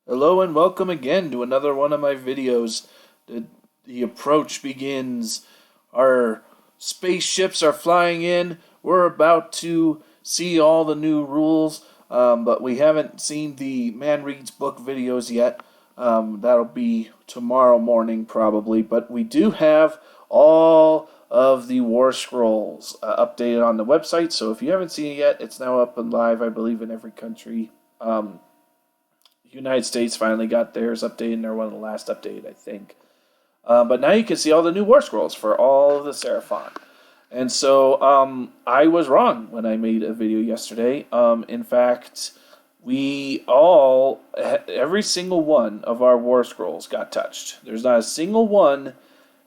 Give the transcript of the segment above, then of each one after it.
Hello and welcome again to another one of my videos. The approach begins. Our spaceships are flying in. We're about to see all the new rules, but we haven't seen the Man Reads Book videos yet. That'll be tomorrow morning probably, but we do have all of the Warscrolls updated on the website, so if you haven't seen it yet, it's now up and live, I believe, in every country. United States finally got theirs updated, and they're one of the last updated, I think. But now you can see all the new Warscrolls for all of the Seraphon. And so I was wrong when I made a video yesterday. In fact, every single one of our Warscrolls got touched. There's not a single one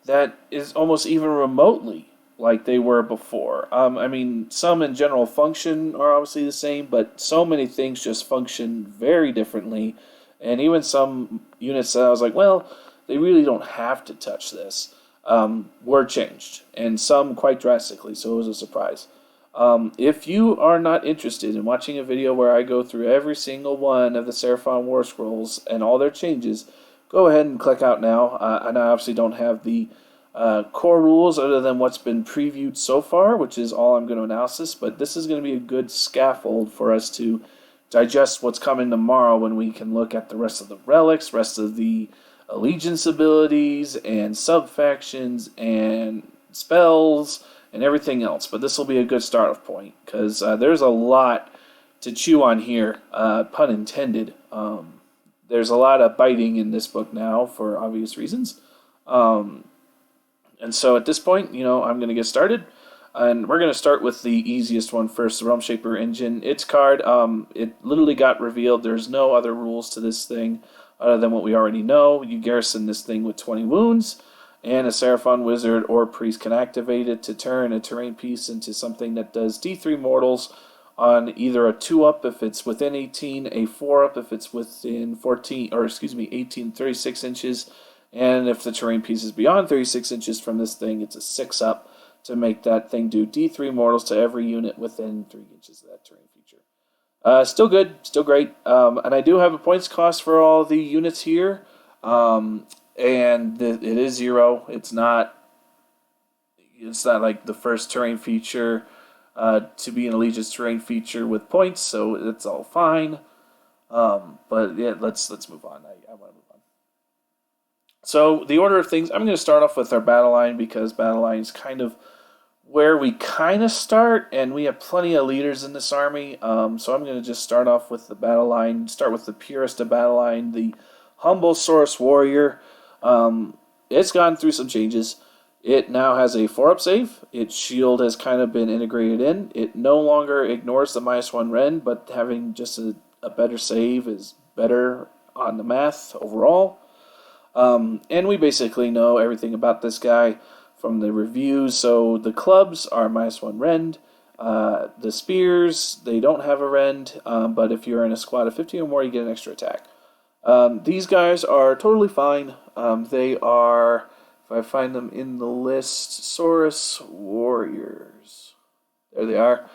that is almost even remotely like they were before. I mean, some in general function are obviously the same, but so many things just function very differently. And even some units that I was like, well, they really don't have to touch this, were changed. And some quite drastically, so it was a surprise. If you are not interested in watching a video where I go through every single one of the Seraphon Warscrolls and all their changes, go ahead and click out now. And I obviously don't have the core rules other than what's been previewed so far, which is all I'm going to analysis, but this is going to be a good scaffold for us to digest what's coming tomorrow when we can look at the rest of the relics, rest of the allegiance abilities and sub-factions and spells and everything else. But this will be a good start-off point because there's a lot to chew on here, pun intended. There's a lot of biting in this book now for obvious reasons. And so at this point, I'm going to get started. And we're going to start with the easiest one first, the Realmshaper engine. Its card, it literally got revealed. There's no other rules to this thing other than what we already know. You garrison this thing with 20 wounds, and a Seraphon wizard or priest can activate it to turn a terrain piece into something that does D3 mortals on either a 2-up if it's within 18, a 4-up if it's within 18, 36 inches, and if the terrain piece is beyond 36 inches from this thing, it's a 6-up to make that thing do D3 mortals to every unit within 3 inches of that terrain feature. Still good, still great. And I do have a points cost for all the units here. And it is 0. It's not like the first terrain feature to be an allegiance terrain feature with points, so it's all fine. But yeah, let's move on. I want to move on. So the order of things, I'm going to start off with our battle line because battle line is kind of where we kind of start, and we have plenty of leaders in this army. So I'm going to just start off with the battle line, start with the purest of battle line, the humble Saurus warrior. It's gone through some changes. It now has a 4-up save. Its shield has kind of been integrated in. It no longer ignores the -1 Ren, but having just a better save is better on the math overall. And we basically know everything about this guy from the reviews. So the clubs are -1 rend. The spears, they don't have a rend, but if you're in a squad of 50 or more, you get an extra attack. These guys are totally fine. They are, if I find them in the list, Saurus Warriors. There they are.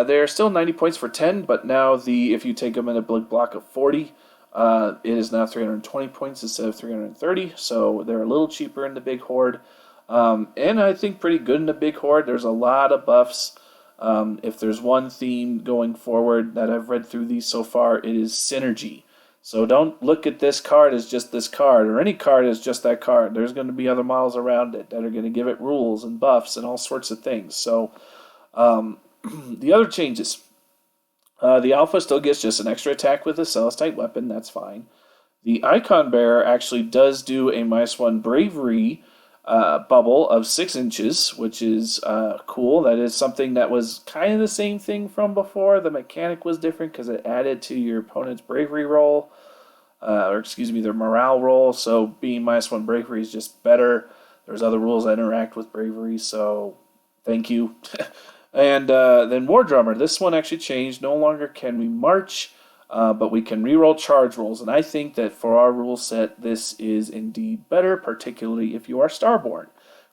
They're still 90 points for 10, but now if you take them in a block of 40, it is now 320 points instead of 330, so they're a little cheaper in the big horde. And I think pretty good in the big horde. There's a lot of buffs. If there's one theme going forward that I've read through these so far, it is synergy. So don't look at this card as just this card, or any card as just that card. There's going to be other models around it that are going to give it rules and buffs and all sorts of things. So the other changes. The Alpha still gets just an extra attack with a Celestite weapon. That's fine. The Icon Bearer actually does do a -1 Bravery bubble of 6 inches, which is cool. That is something that was kind of the same thing from before. The mechanic was different because it added to your opponent's bravery roll, their morale roll. So being -1 bravery is just better. There's other rules that interact with bravery, so thank you. And then War Drummer. This one actually changed. No longer can we march, but we can reroll charge rolls. And I think that for our rule set, this is indeed better, particularly if you are Starborn,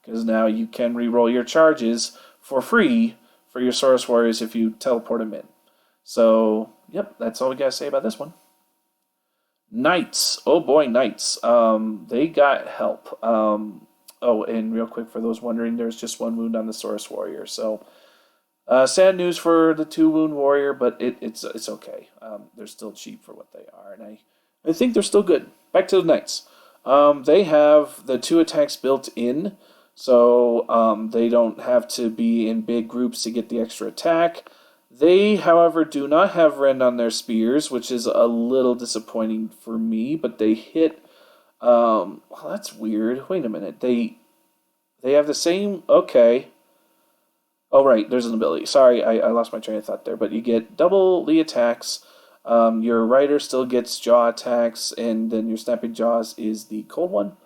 because now you can reroll your charges for free for your Saurus Warriors if you teleport them in. So, yep, that's all we got to say about this one. Knights. Oh boy, Knights. They got help. Oh, and real quick, for those wondering, there's just one wound on the Saurus Warrior. So, sad news for the 2 wound Warrior, but it's okay. They're still cheap for what they are, and I think they're still good. Back to the Knights. They have the 2 attacks built in, so they don't have to be in big groups to get the extra attack. They, however, do not have rend on their spears, which is a little disappointing for me, but they hit. Well, that's weird. Wait a minute. They have the same. Okay. Oh, right. There's an ability. Sorry, I lost my train of thought there. But you get double the attacks. Your rider still gets jaw attacks, and then your snapping jaws is the cold one.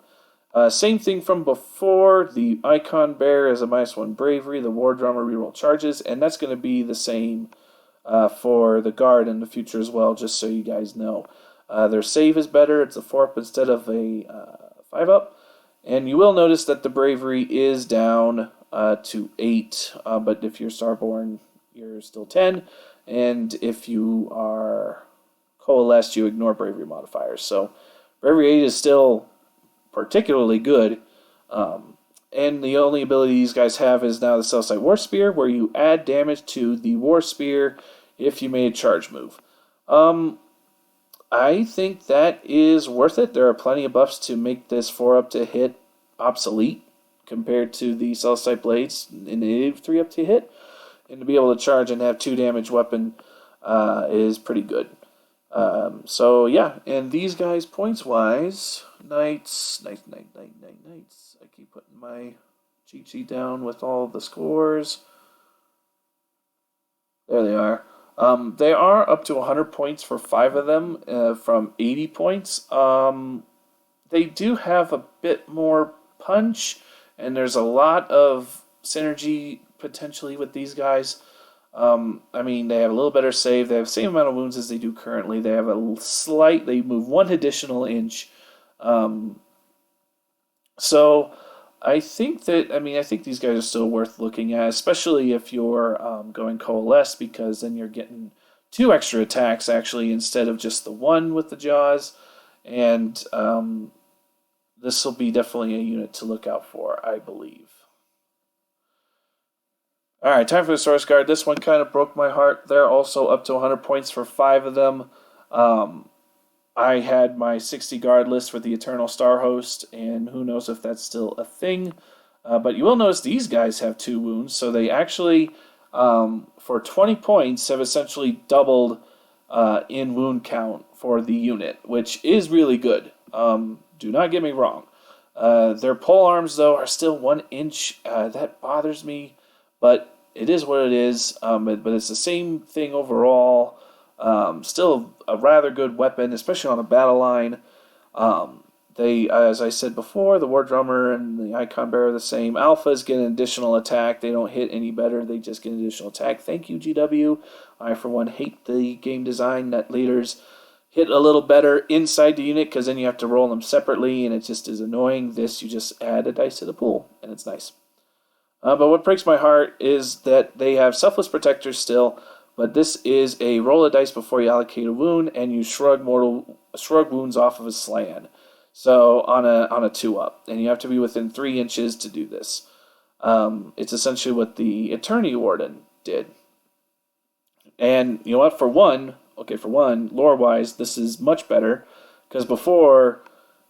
Same thing from before. The Icon Bear is a -1 bravery. The War Drummer reroll charges, and that's going to be the same for the Guard in the future as well, just so you guys know. Their save is better. It's a 4-up instead of a 5-up. And you will notice that the bravery is down to 8, but if you're Starborn, you're still 10. And if you are Coalesced, you ignore bravery modifiers. So bravery 8 is still particularly good. And the only ability these guys have is now the Celestite War Spear, where you add damage to the War Spear if you made a charge move. I think that is worth it. There are plenty of buffs to make this 4-up to hit obsolete compared to the Celestite Blades in the 3-up to hit. And to be able to charge and have 2 damage weapon is pretty good. So yeah, and these guys points-wise, Knights. I keep putting my cheat sheet down with all the scores. There they are. They are up to 100 points for 5 of them from 80 points. They do have a bit more punch, and there's a lot of synergy potentially with these guys. I mean, they have a little better save. They have the same amount of wounds as they do currently. They have they move 1 additional inch. So I think these guys are still worth looking at, especially if you're going Coalesce, because then you're getting 2 extra attacks actually instead of just the 1 with the jaws. And this will be definitely a unit to look out for, I believe. Alright, time for the Saurus Guard. This one kind of broke my heart. They're also up to 100 points for 5 of them. I had my 60 guard list for the Eternal Star Host, and who knows if that's still a thing. But you will notice these guys have 2 wounds, so they actually, for 20 points, have essentially doubled in wound count for the unit, which is really good. Do not get me wrong. Their pole arms, though, are still 1 inch. That bothers me, but it is what it is. But it's the same thing overall. Still a rather good weapon, especially on a battle line. They, as I said before, the War Drummer and the Icon Bearer are the same. Alphas get an additional attack. They don't hit any better. They just get an additional attack. Thank you, GW. I, for one, hate the game design that leaders hit a little better inside the unit, because then you have to roll them separately, and it just is annoying. This, you just add a dice to the pool, and it's nice. But what breaks my heart is that they have Selfless Protectors still, but this is a roll a dice before you allocate a wound, and you shrug wounds off of a Slann. So on a 2-up, and you have to be within 3 inches to do this. It's essentially what the Eternity Warden did. And you know what? For one, lore-wise, this is much better, because before,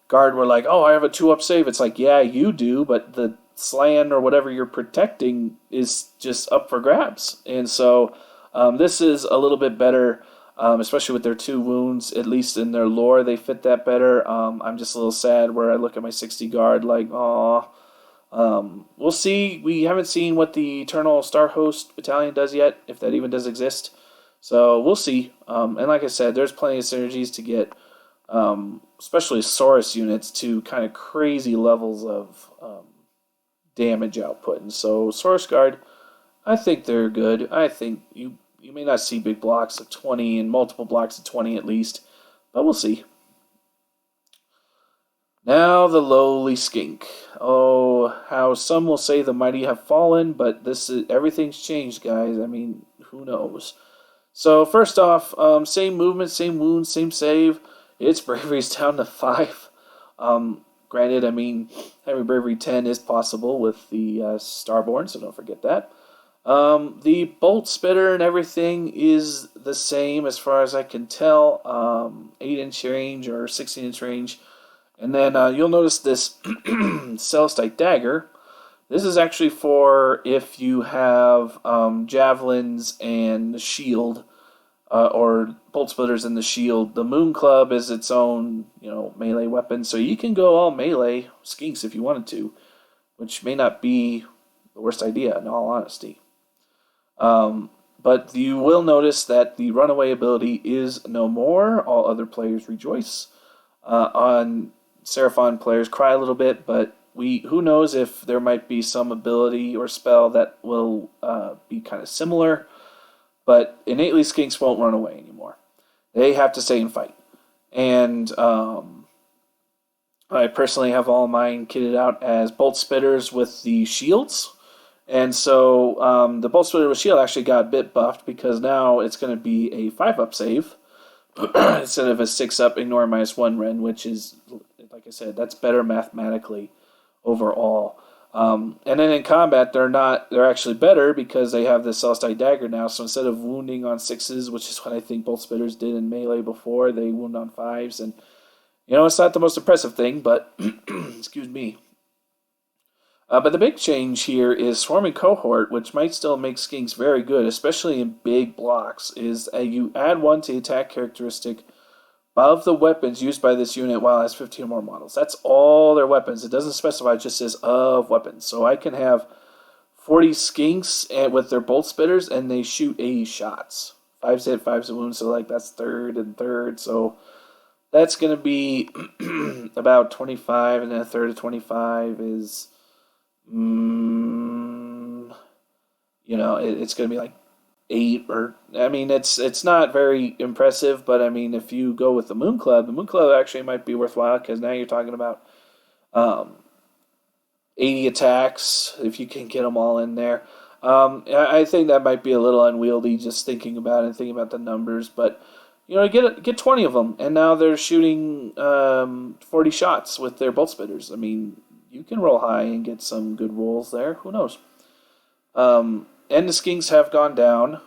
Guard were like, oh, I have a 2-up save. It's like, yeah, you do, but the Slann or whatever you're protecting is just up for grabs. And so this is a little bit better, especially with their 2 wounds. At least in their lore, they fit that better. I'm just a little sad where I look at my 60 Guard like, aw. We'll see. We haven't seen what the Eternal Star Host Battalion does yet, if that even does exist. So we'll see. And like I said, there's plenty of synergies to get, especially Saurus units, to kind of crazy levels of damage output. And so Saurus Guard, I think they're good. I think you may not see big blocks of 20 and multiple blocks of 20 at least, but we'll see. Now the lowly skink. Oh, how some will say the mighty have fallen, but everything's changed, guys. I mean, who knows? So first off, same movement, same wounds, same save. its bravery's down to 5. Granted, I mean, having bravery 10 is possible with the Starborn, so don't forget that. The bolt spitter and everything is the same as far as I can tell. 8-inch range or 16-inch range. And then you'll notice this Celestite Dagger. This is actually for if you have javelins and the shield, or bolt splitters in the shield. The Moon Club is its own, melee weapon, so you can go all melee skinks if you wanted to, which may not be the worst idea in all honesty. But you will notice that the runaway ability is no more. All other players rejoice. On Seraphon, players cry a little bit, but who knows if there might be some ability or spell that will be kind of similar. But innately, skinks won't run away anymore. They have to stay and fight. And I personally have all mine kitted out as bolt spitters with the shields. And so the bolt splitter with shield actually got a bit buffed because now it's going to be a 5-up save instead of a 6-up ignore -1 Ren, which is, like I said, that's better mathematically overall. And then in combat, they're actually better because they have the Celestite Dagger now. So instead of wounding on 6s, which is what I think bolt spitters did in melee before, they wound on 5s. And, it's not the most impressive thing, but, excuse me. But the big change here is Swarming Cohort, which might still make skinks very good, especially in big blocks, is you add 1 to the attack characteristic of the weapons used by this unit while it has 15 or more models. That's all their weapons. It doesn't specify, it just says of weapons. So I can have 40 skinks with their bolt spitters, and they shoot 80 shots. 5's hit, 5's a wound, so that's third and third. So that's going to be about 25, and then a third of 25 is... it's going to be like 8 it's not very impressive, but if you go with the Moon Club actually might be worthwhile because now you're talking about 80 attacks if you can get them all in there. I think that might be a little unwieldy just thinking about it and thinking about the numbers, but get 20 of them, and now they're shooting 40 shots with their bolt spitters. You can roll high and get some good rolls there. Who knows? And the skinks have gone down,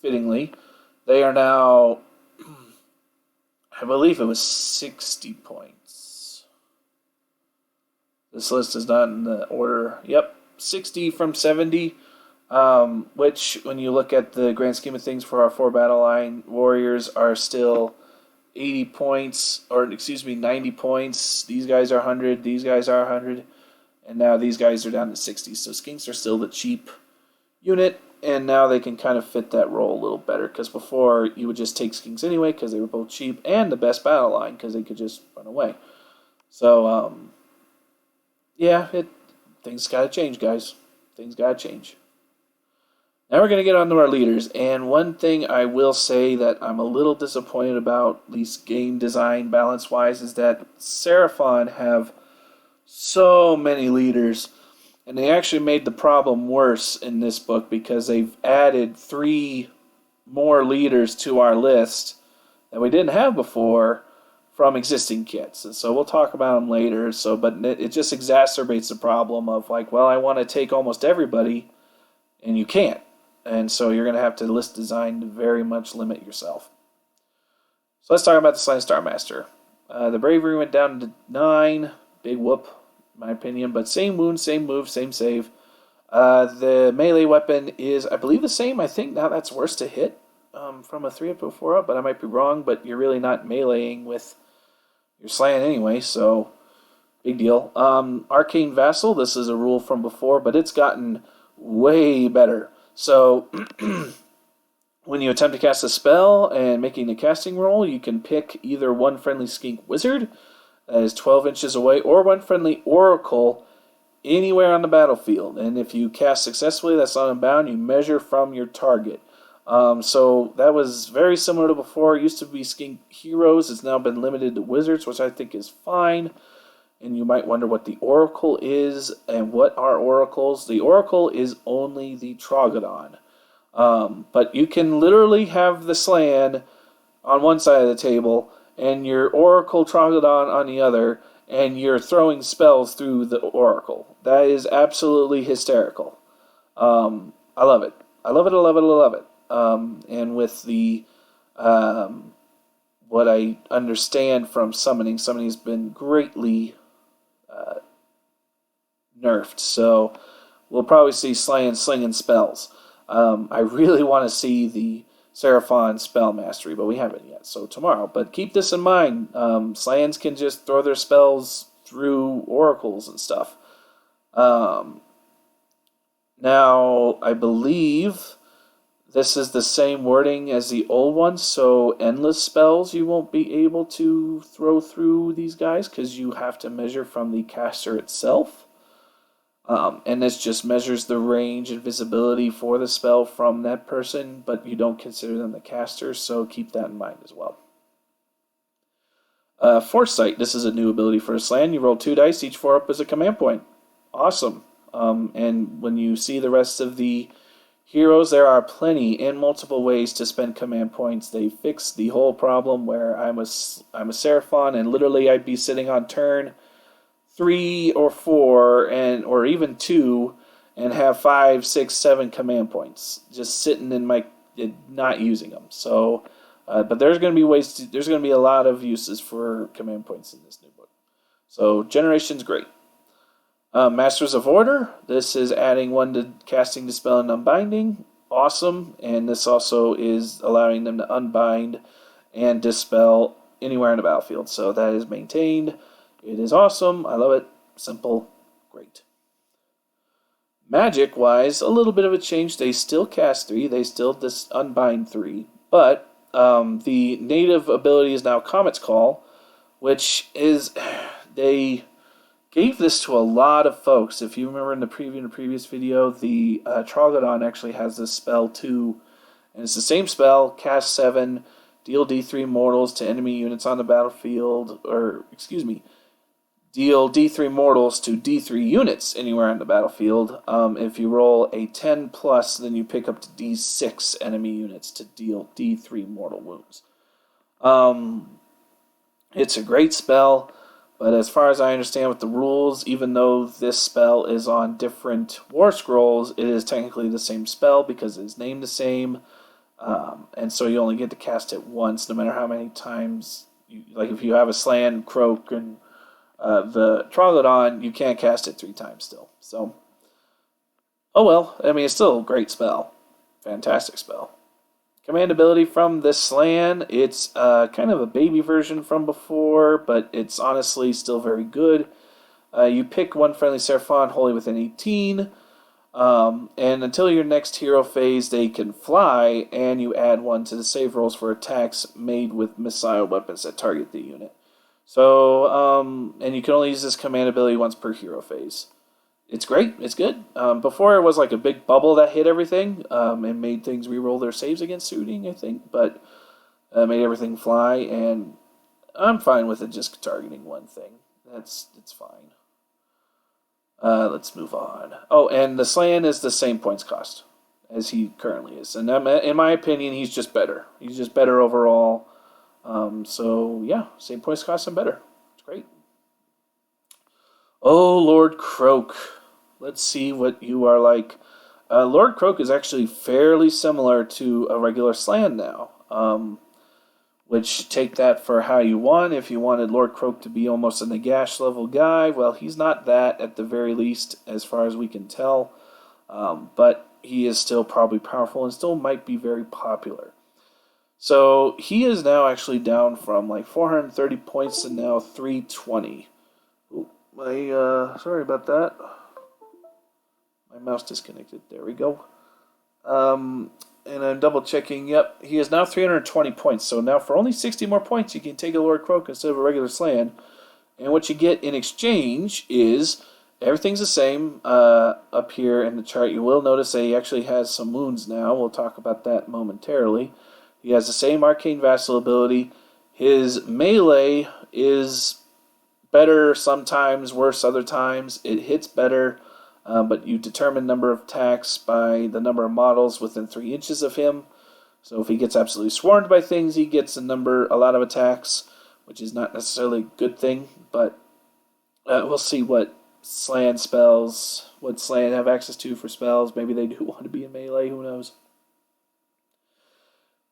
fittingly. They are now, I believe it was 60 points. This list is not in the order. Yep, 60 from 70, which, when you look at the grand scheme of things for our 4 battle line, warriors are still 80 points, 90 points. These guys are 100, these guys are 100, and now these guys are down to 60. So skinks are still the cheap unit, and now they can kind of fit that role a little better, because before you would just take skinks anyway because they were both cheap and the best battle line because they could just run away. So, things got to change, guys. Things got to change. Now we're going to get on to our leaders, and one thing I will say that I'm a little disappointed about, at least game design balance-wise, is that Seraphon have so many leaders, and they actually made the problem worse in this book because they've added 3 more leaders to our list that we didn't have before from existing kits. And so we'll talk about them later. But it just exacerbates the problem of I want to take almost everybody, and you can't. And so you're going to have to list design to very much limit yourself. So let's talk about the Slann Starmaster. The bravery went down to 9. Big whoop, in my opinion. But same wound, same move, same save. The melee weapon is, I believe, the same. I think now that's worse to hit from a 3-up to a 4-up, but I might be wrong. But you're really not meleeing with your Slann anyway, so big deal. Arcane Vassal, this is a rule from before, but it's gotten way better. So, when you attempt to cast a spell and making a casting roll, you can pick either one friendly skink wizard that is 12 inches away, or one friendly oracle anywhere on the battlefield. And if you cast successfully, that's not unbound, you measure from your target. So that was very similar to before. It used to be skink heroes. It's now been limited to wizards, which I think is fine. And you might wonder what the Oracle is and what are Oracles. The Oracle is only the Troglodon. But you can literally have the Slann on one side of the table and your Oracle Troglodon on the other, and you're throwing spells through the Oracle. That is absolutely hysterical. I love it. I love it, I love it, I love it. And with the what I understand from summoning has been greatly nerfed. So we'll probably see Slann slinging spells. I really want to see the Seraphon spell mastery, but we haven't yet. So tomorrow. But keep this in mind. Slanns can just throw their spells through oracles and stuff. Now, I believe this is the same wording as the old one, so endless spells you won't be able to throw through these guys because you have to measure from the caster itself. And this just measures the range and visibility for the spell from that person, but you don't consider them the caster, so keep that in mind as well. Foresight, this is a new ability for a Slann. You roll 2 dice, each 4 up as a command point. Awesome. And when you see the rest of the heroes, there are plenty and multiple ways to spend command points. They fixed the whole problem where I'm a Seraphon, and literally I'd be sitting on turn 3 or 4 or even 2 and have 5, 6, 7 command points just sitting in my not using them. So, but there's going to be there's going to be a lot of uses for command points in this new book. So generation's great. Masters of Order, this is adding 1 to casting, dispel, and unbinding. Awesome. And this also is allowing them to unbind and dispel anywhere in the battlefield. So that is maintained. It is awesome. I love it. Simple. Great. Magic-wise, a little bit of a change. They still cast 3. They still unbind 3. But the native ability is now Comet's Call, which is... They gave this to a lot of folks. If you remember in the previous video, the Troglodon actually has this spell too. And it's the same spell, cast 7, deal D3 mortals to enemy units on the battlefield, deal D3 mortals to D3 units anywhere on the battlefield. If you roll a 10 plus, then you pick up to D6 enemy units to deal D3 mortal wounds. It's a great spell. But as far as I understand with the rules, even though this spell is on different Warscrolls, it is technically the same spell because it is named the same. And so you only get to cast it once, no matter how many times. Like if you have a Slann, Kroak, and the Troglodon, you can't cast it 3 times still. So, oh well. I mean, it's still a great spell. Fantastic spell. Command ability from this Slann, it's kind of a baby version from before, but it's honestly still very good. You pick 1 friendly Seraphon wholly within 18, and until your next hero phase, they can fly, and you add 1 to the save rolls for attacks made with missile weapons that target the unit. So, and you can only use this command ability once per hero phase. It's great. It's good. Before it was like a big bubble that hit everything and made things reroll their saves against shooting, I think, but made everything fly, and I'm fine with it just targeting 1 thing. It's fine. Let's move on. Oh, and the Slann is the same points cost as he currently is, and in my opinion, he's just better. He's just better overall. So yeah, same points cost and better. It's great. Oh, Lord Kroak. Let's see what you are like. Lord Kroak is actually fairly similar to a regular Slann now. Which, take that for how you want. If you wanted Lord Kroak to be almost a Nagash level guy, well, he's not that at the very least, as far as we can tell. But he is still probably powerful and still might be very popular. So, he is now actually down from like 430 points to now 320. Sorry about that. My mouse disconnected. There we go. And I'm double checking. Yep, he is now 320 points. So now for only 60 more points, you can take a Lord Kroak instead of a regular Slann. And what you get in exchange is everything's the same up here in the chart. You will notice that he actually has some wounds now. We'll talk about that momentarily. He has the same Arcane Vassal ability. His melee is better sometimes, worse other times. It hits better, but you determine number of attacks by the number of models within 3 inches of him. So if he gets absolutely swarmed by things, he gets a lot of attacks. which is not necessarily a good thing, but we'll see what Slann spells, what Slann have access to for spells. Maybe they do want to be in melee, who knows.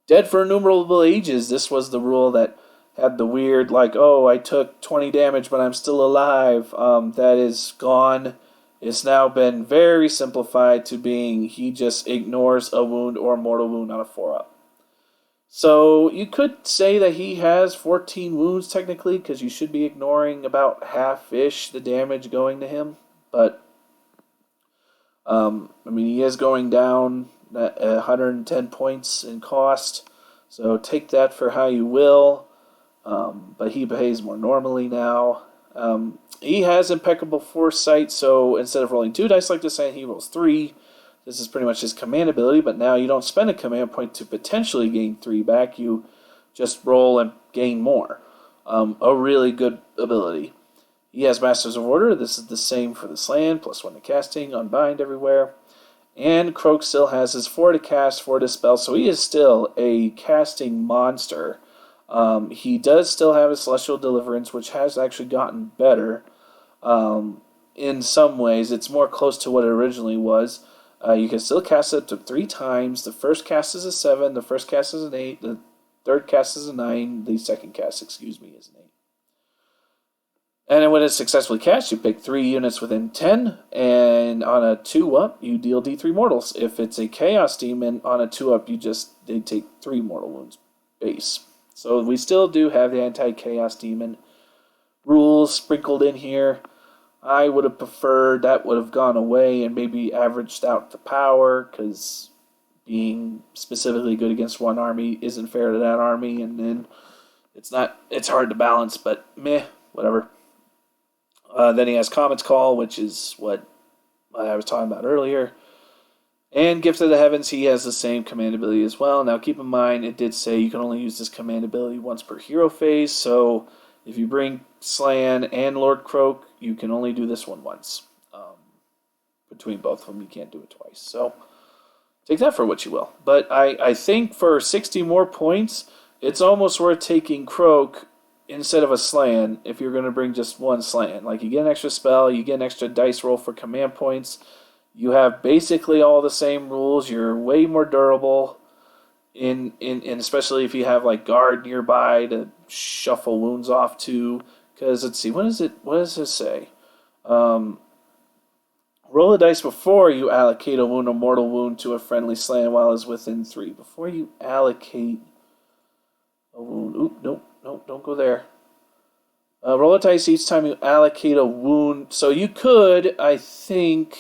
Dead for innumerable ages. This was the rule that had the weird, like, oh, I took 20 damage, but I'm still alive. That is gone. It's now been very simplified to being he just ignores a wound or mortal wound on a 4-up. So you could say that he has 14 wounds technically, because you should be ignoring about half-ish the damage going to him. But, he is going down 110 points in cost, so take that for how you will. But he behaves more normally now. He has impeccable foresight, so instead of rolling 2 dice like this, he rolls 3. This is pretty much his command ability, but now you don't spend a command point to potentially gain 3 back. You just roll and gain more. A really good ability. He has Masters of Order. This is the same for the Slann, +1 to casting, unbind everywhere. And Kroak still has his 4 to cast, 4 to spell, so he is still a casting monster. He does still have his Celestial Deliverance, which has actually gotten better. In some ways, it's more close to what it originally was. You can still cast it up to 3 times. The first cast is a 7, the first cast is an 8, the third cast is a 9, the second cast, is an 8. And then when it's successfully cast, you pick 3 units within 10, and on a 2-up, you deal D3 mortals. If it's a Chaos Demon, on a 2-up, they take 3 mortal wounds base. So we still do have the anti-Chaos Demon rules sprinkled in here. I would have preferred that would have gone away and maybe averaged out the power, because being specifically good against one army isn't fair to that army, and then it's hard to balance, but meh, whatever. Then he has Comet's Call, which is what I was talking about earlier. And Gift of the Heavens, he has the same command ability as well. Now keep in mind, it did say you can only use this command ability once per hero phase, so if you bring Slann and Lord Kroak, you can only do this one once. Between both of them, you can't do it twice. So take that for what you will. But I think for 60 more points, it's almost worth taking Kroak instead of a Slann if you're going to bring just one Slann. Like, you get an extra spell, you get an extra dice roll for command points. You have basically all the same rules. You're way more durable. In especially if you have like guard nearby to shuffle wounds off to, because let's see, what does it say? Roll a dice before you allocate a wound or mortal wound to a friendly Slann while it's within 3. Before you allocate a wound. Oop, nope, don't go there. Roll a dice each time you allocate a wound. So you could, I think.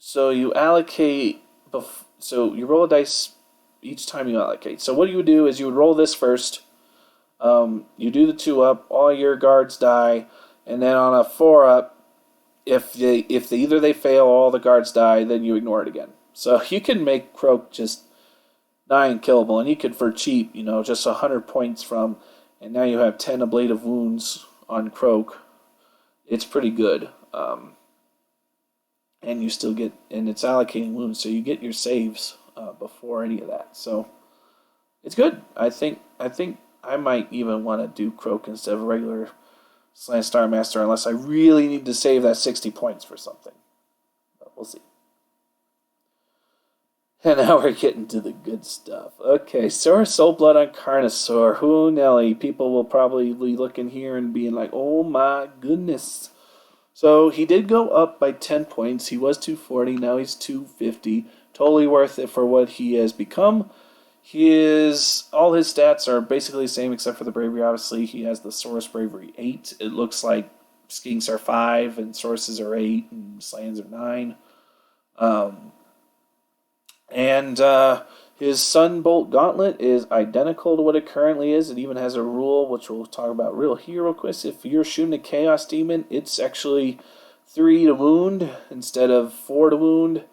So you allocate. So you roll a dice each time you allocate. So what you would do is you would roll this first. You do the 2-up. All your guards die, and then on a 4-up, if either they fail or all the guards die, then you ignore it again. So you can make Kroak just nigh unkillable, and you could for cheap, just 100 points from, and now you have 10 ablative wounds on Kroak. It's pretty good. And you still get, and it's allocating wounds, so you get your saves before any of that. So it's good. I think I might even want to do Kroak instead of a regular Slann Starmaster, unless I really need to save that 60 points for something. But we'll see. And now we're getting to the good stuff. Okay, Saurus Oldblood on Carnosaur. Who Nelly? People will probably be looking here and being like, oh my goodness. So he did go up by 10 points. He was 240, now he's 250. Totally worth it for what he has become. All his stats are basically the same except for the bravery. Obviously, he has the Saurus bravery 8. It looks like Skinks are 5 and Sauruses are 8 and Slanns are 9. His Sunbolt Gauntlet is identical to what it currently is. It even has a rule, which we'll talk about real hero quiz. If you're shooting a Chaos Demon, it's actually 3 to wound instead of 4 to wound.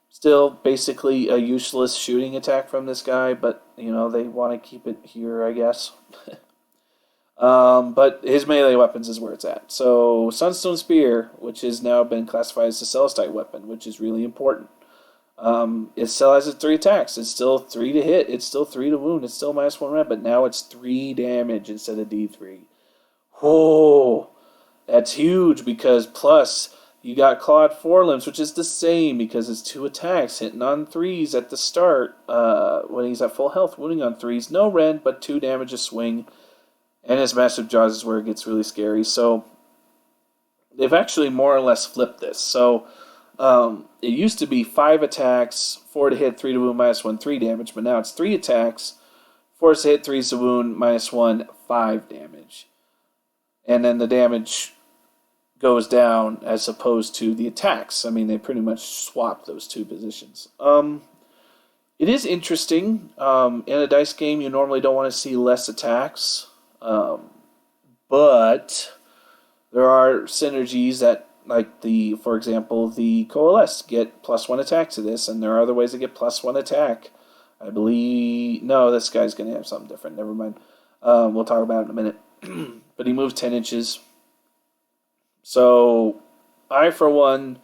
Still basically a useless shooting attack from this guy, but, they want to keep it here, I guess. But his melee weapons is where it's at. So, Sunstone Spear, which has now been classified as a Celestite weapon, which is really important. It still has its 3 attacks. It's still 3 to hit. It's still 3 to wound. It's still -1 red, but now it's 3 damage instead of D3. Whoa! That's huge because plus you got clawed forelimbs, which is the same because it's 2 attacks, hitting on 3s at the start when he's at full health, wounding on 3s. No red, but 2 damage a swing. And his massive jaws is where it gets really scary. So they've actually more or less flipped this. So it used to be 5 attacks, 4 to hit, 3 to wound, -1, 3 damage. But now it's 3 attacks, 4 to hit, 3 to wound, -1, 5 damage. And then the damage goes down as opposed to the attacks. I mean, they pretty much swapped those 2 positions. It is interesting. In a dice game, you normally don't want to see less attacks. But there are synergies that, like for example, the Coalesce get +1 attack to this, and there are other ways to get +1 attack. I believe, no, this guy's going to have something different. Never mind. We'll talk about it in a minute. But he moves 10 inches. So I, for one,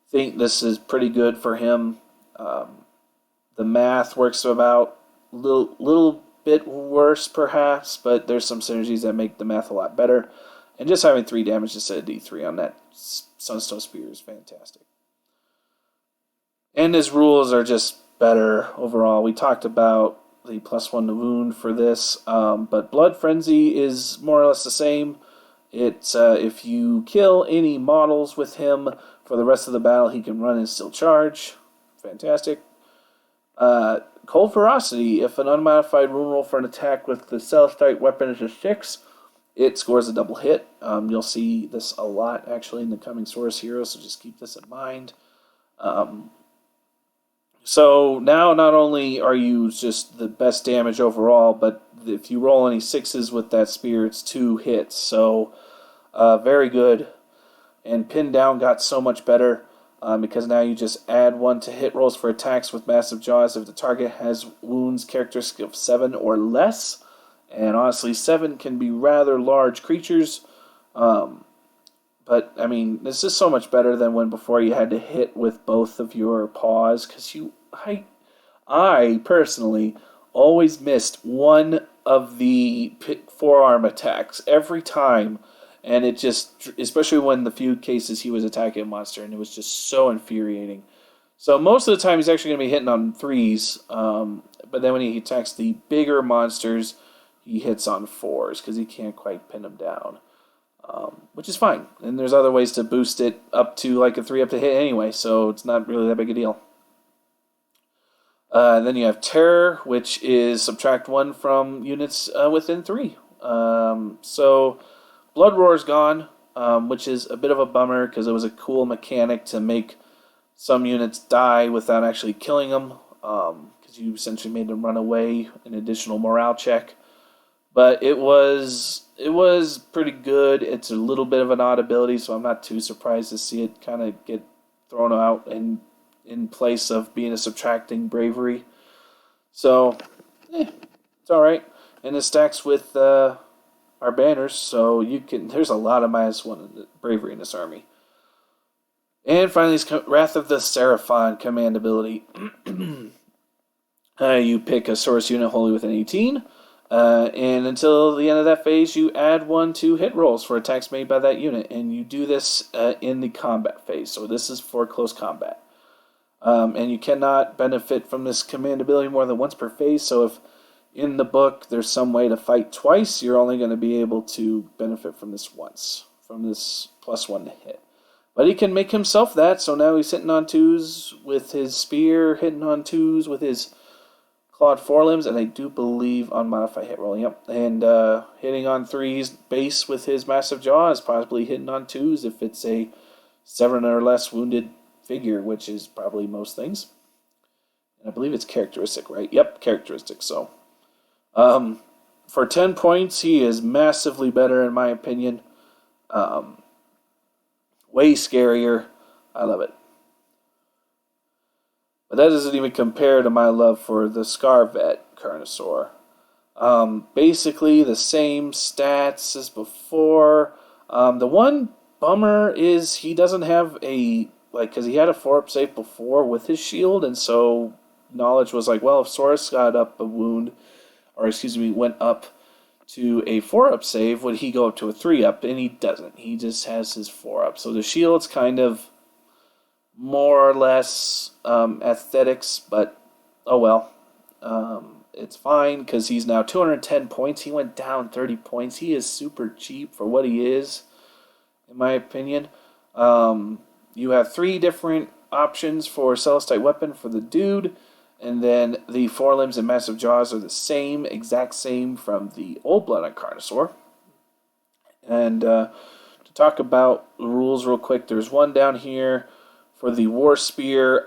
think this is pretty good for him. The math works about a little bit worse, perhaps, but there's some synergies that make the math a lot better. And just having 3 damage instead of D3 on that Sunstone Spear is fantastic. And his rules are just better overall. We talked about the +1 to wound for this, but Blood Frenzy is more or less the same. It's if you kill any models with him for the rest of the battle, he can run and still charge. Fantastic. Cold Ferocity, if an unmodified rune roll for an attack with the Celestite weapon is a 6, it scores a double hit. You'll see this a lot, actually, in the coming Saurus heroes, so just keep this in mind. So now not only are you just the best damage overall, but if you roll any 6s with that spear, it's 2 hits. So very good. And Pin Down got so much better because now you just add 1 to hit rolls for attacks with massive jaws if the target has wounds characteristic of 7 or less. And honestly, 7 can be rather large creatures. But, I mean, this is so much better than when before you had to hit with both of your paws. Because I personally always missed one of the forearm attacks every time. And it just, especially when the few cases he was attacking a monster, and it was just so infuriating. So most of the time he's actually going to be hitting on 3s. But then when he attacks the bigger monsters, he hits on 4s because he can't quite pin them down. Which is fine. And there's other ways to boost it up to like a 3 up to hit anyway, so it's not really that big a deal. Then you have Terror, which is subtract 1 from units within 3. So Blood Roar's gone, which is a bit of a bummer because it was a cool mechanic to make some units die without actually killing them, because you essentially made them run away, an additional morale check. But it was pretty good. It's a little bit of an odd ability, so I'm not too surprised to see it kind of get thrown out in place of being a subtracting bravery. So, it's alright. And it stacks with our banners, so there's a lot of -1 bravery in this army. And finally, Wrath of the Seraphon command ability. You pick a Saurus unit wholly within 18. And until the end of that phase, you add 1 to hit rolls for attacks made by that unit. And you do this in the combat phase. So this is for close combat. And you cannot benefit from this command ability more than once per phase. So if in the book there's some way to fight twice, you're only going to be able to benefit from this once. From this +1 to hit. But he can make himself that. So now he's hitting on 2s with his spear. Hitting on 2s with his clawed forelimbs, and I do believe unmodified hit roll. Yep, and hitting on 3s base with his massive jaws, possibly hitting on 2s if it's a 7 or less wounded figure, which is probably most things. And I believe it's characteristic, right? Yep, characteristic. So, for 10 points, he is massively better in my opinion. Way scarier. I love it. But that doesn't even compare to my love for the Scarvet Carnosaur. Basically the same stats as before. The one bummer is he doesn't have a like, because he had a 4-up save before with his shield, and so knowledge was like, well, if Saurus got up a wound, or excuse me, went up to a 4-up save, would he go up to a 3-up? And he doesn't. He just has his 4-up. So the shield's kind of more or less aesthetics, but oh well. It's fine because he's now 210 points. He went down 30 points. He is super cheap for what he is, in my opinion. You have 3 different options for Celestite Weapon for the dude, and then the forelimbs and massive jaws are the same, exact same from the Oldblood on Carnosaur. And to talk about the rules real quick, there's one down here for the War Spear.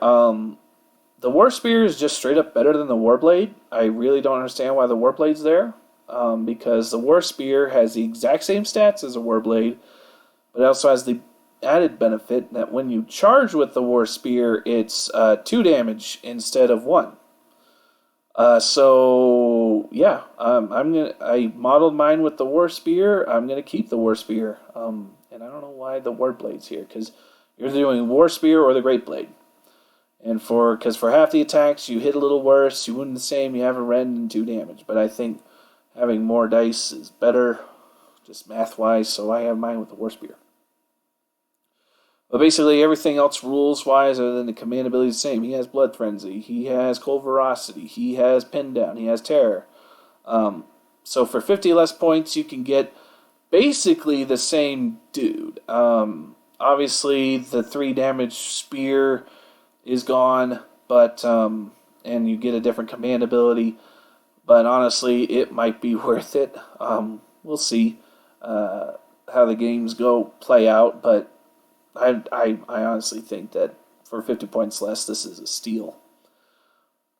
The War Spear is just straight up better than the Warblade. I really don't understand why the Warblade's there, because the War Spear has the exact same stats as a Warblade, but it also has the added benefit that when you charge with the War Spear, it's 2 damage instead of 1. So yeah, I modeled mine with the War Spear. I'm gonna keep the War Spear, and I don't know why the Warblade's here, because you're doing War Spear or the Great Blade. And because for half the attacks, you hit a little worse, you wound the same, you have a rend and 2 damage. But I think having more dice is better, just math-wise, so I have mine with the War Spear. But basically, everything else rules-wise, other than the command ability, is the same. He has Blood Frenzy, he has Cold Ferocity, he has Pin Down, he has Terror. So for 50 less points, you can get basically the same dude. Obviously, the 3 damage spear is gone, but and you get a different command ability. But honestly, it might be worth it. We'll see how the games play out. But I honestly think that for 50 points less, this is a steal.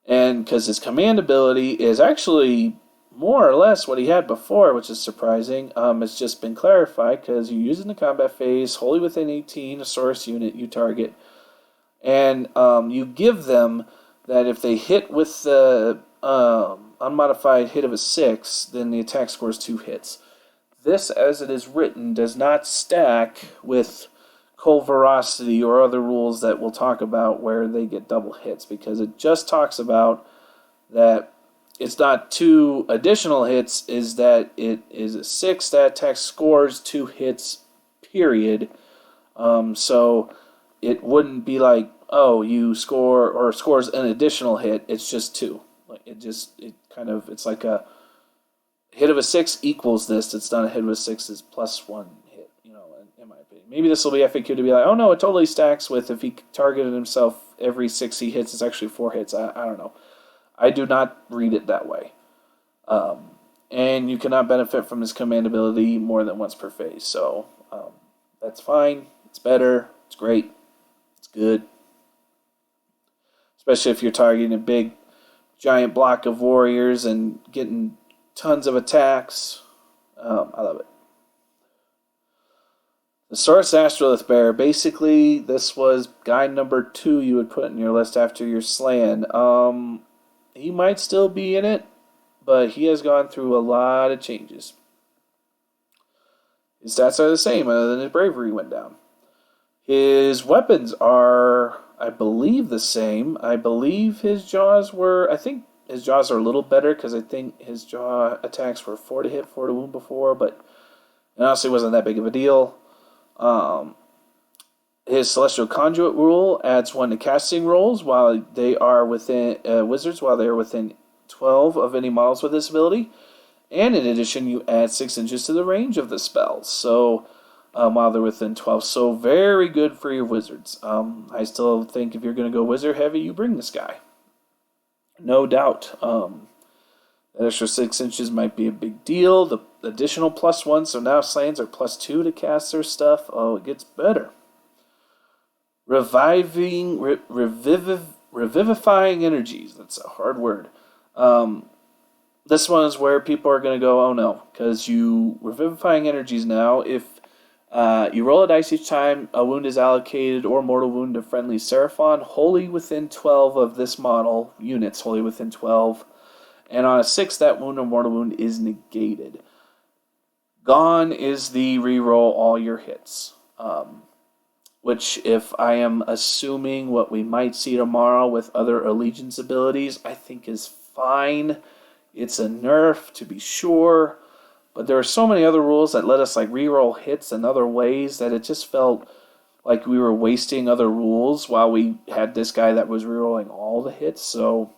And because his command ability is actually more or less what he had before, which is surprising. It's just been clarified because you use it in the combat phase, wholly within 18, a Saurus unit you target. And you give them that if they hit with the unmodified hit of a 6, then the attack scores 2 hits. This, as it is written, does not stack with Cold Ferocity or other rules that we'll talk about where they get double hits, because it just talks about that it's not 2 additional hits, is that it is a 6 that attack scores 2 hits, period. So it wouldn't be like, oh, you score or scores an additional hit. It's just 2. Like it's like a hit of a 6 equals this. It's not a hit of a 6 is plus 1 hit. In my opinion, maybe this will be FAQ to be like, oh no, it totally stacks with if he targeted himself every 6 he hits, it's actually 4 hits. I don't know. I do not read it that way. And you cannot benefit from his command ability more than once per phase. So that's fine. It's better. It's great. It's good. Especially if you're targeting a big, giant block of warriors and getting tons of attacks. I love it. The Saurus Astrolith Bear. Basically, this was guy number 2 you would put in your list after your Slann. He might still be in it, but he has gone through a lot of changes. His stats are the same, other than his bravery went down. His weapons are, I believe, the same. I believe his jaws were... I think his jaws are a little better, because I think his jaw attacks were 4 to hit, 4 to wound before, but it honestly wasn't that big of a deal. His Celestial Conduit rule adds 1 to casting rolls while they are within... wizards, while they are within 12 of any models with this ability. And in addition, you add 6 inches to the range of the spells. So... while they're within 12. So very good for your wizards. I still think if you're going to go wizard heavy, you bring this guy. No doubt. That extra 6 inches might be a big deal. The additional +1, so now Slanns are +2 to cast their stuff. Oh, it gets better. Revivifying energies. That's a hard word. This one is where people are going to go, oh no, because you revivifying energies now. If you roll a dice each time a wound is allocated or mortal wound to friendly Seraphon, wholly within 12 of this model, units wholly within 12. And on a 6, that wound or mortal wound is negated. Gone is the reroll all your hits. which, if I am assuming what we might see tomorrow with other Allegiance abilities, I think is fine. It's a nerf, to be sure, but there are so many other rules that let us like reroll hits in other ways that it just felt like we were wasting other rules while we had this guy that was rerolling all the hits. So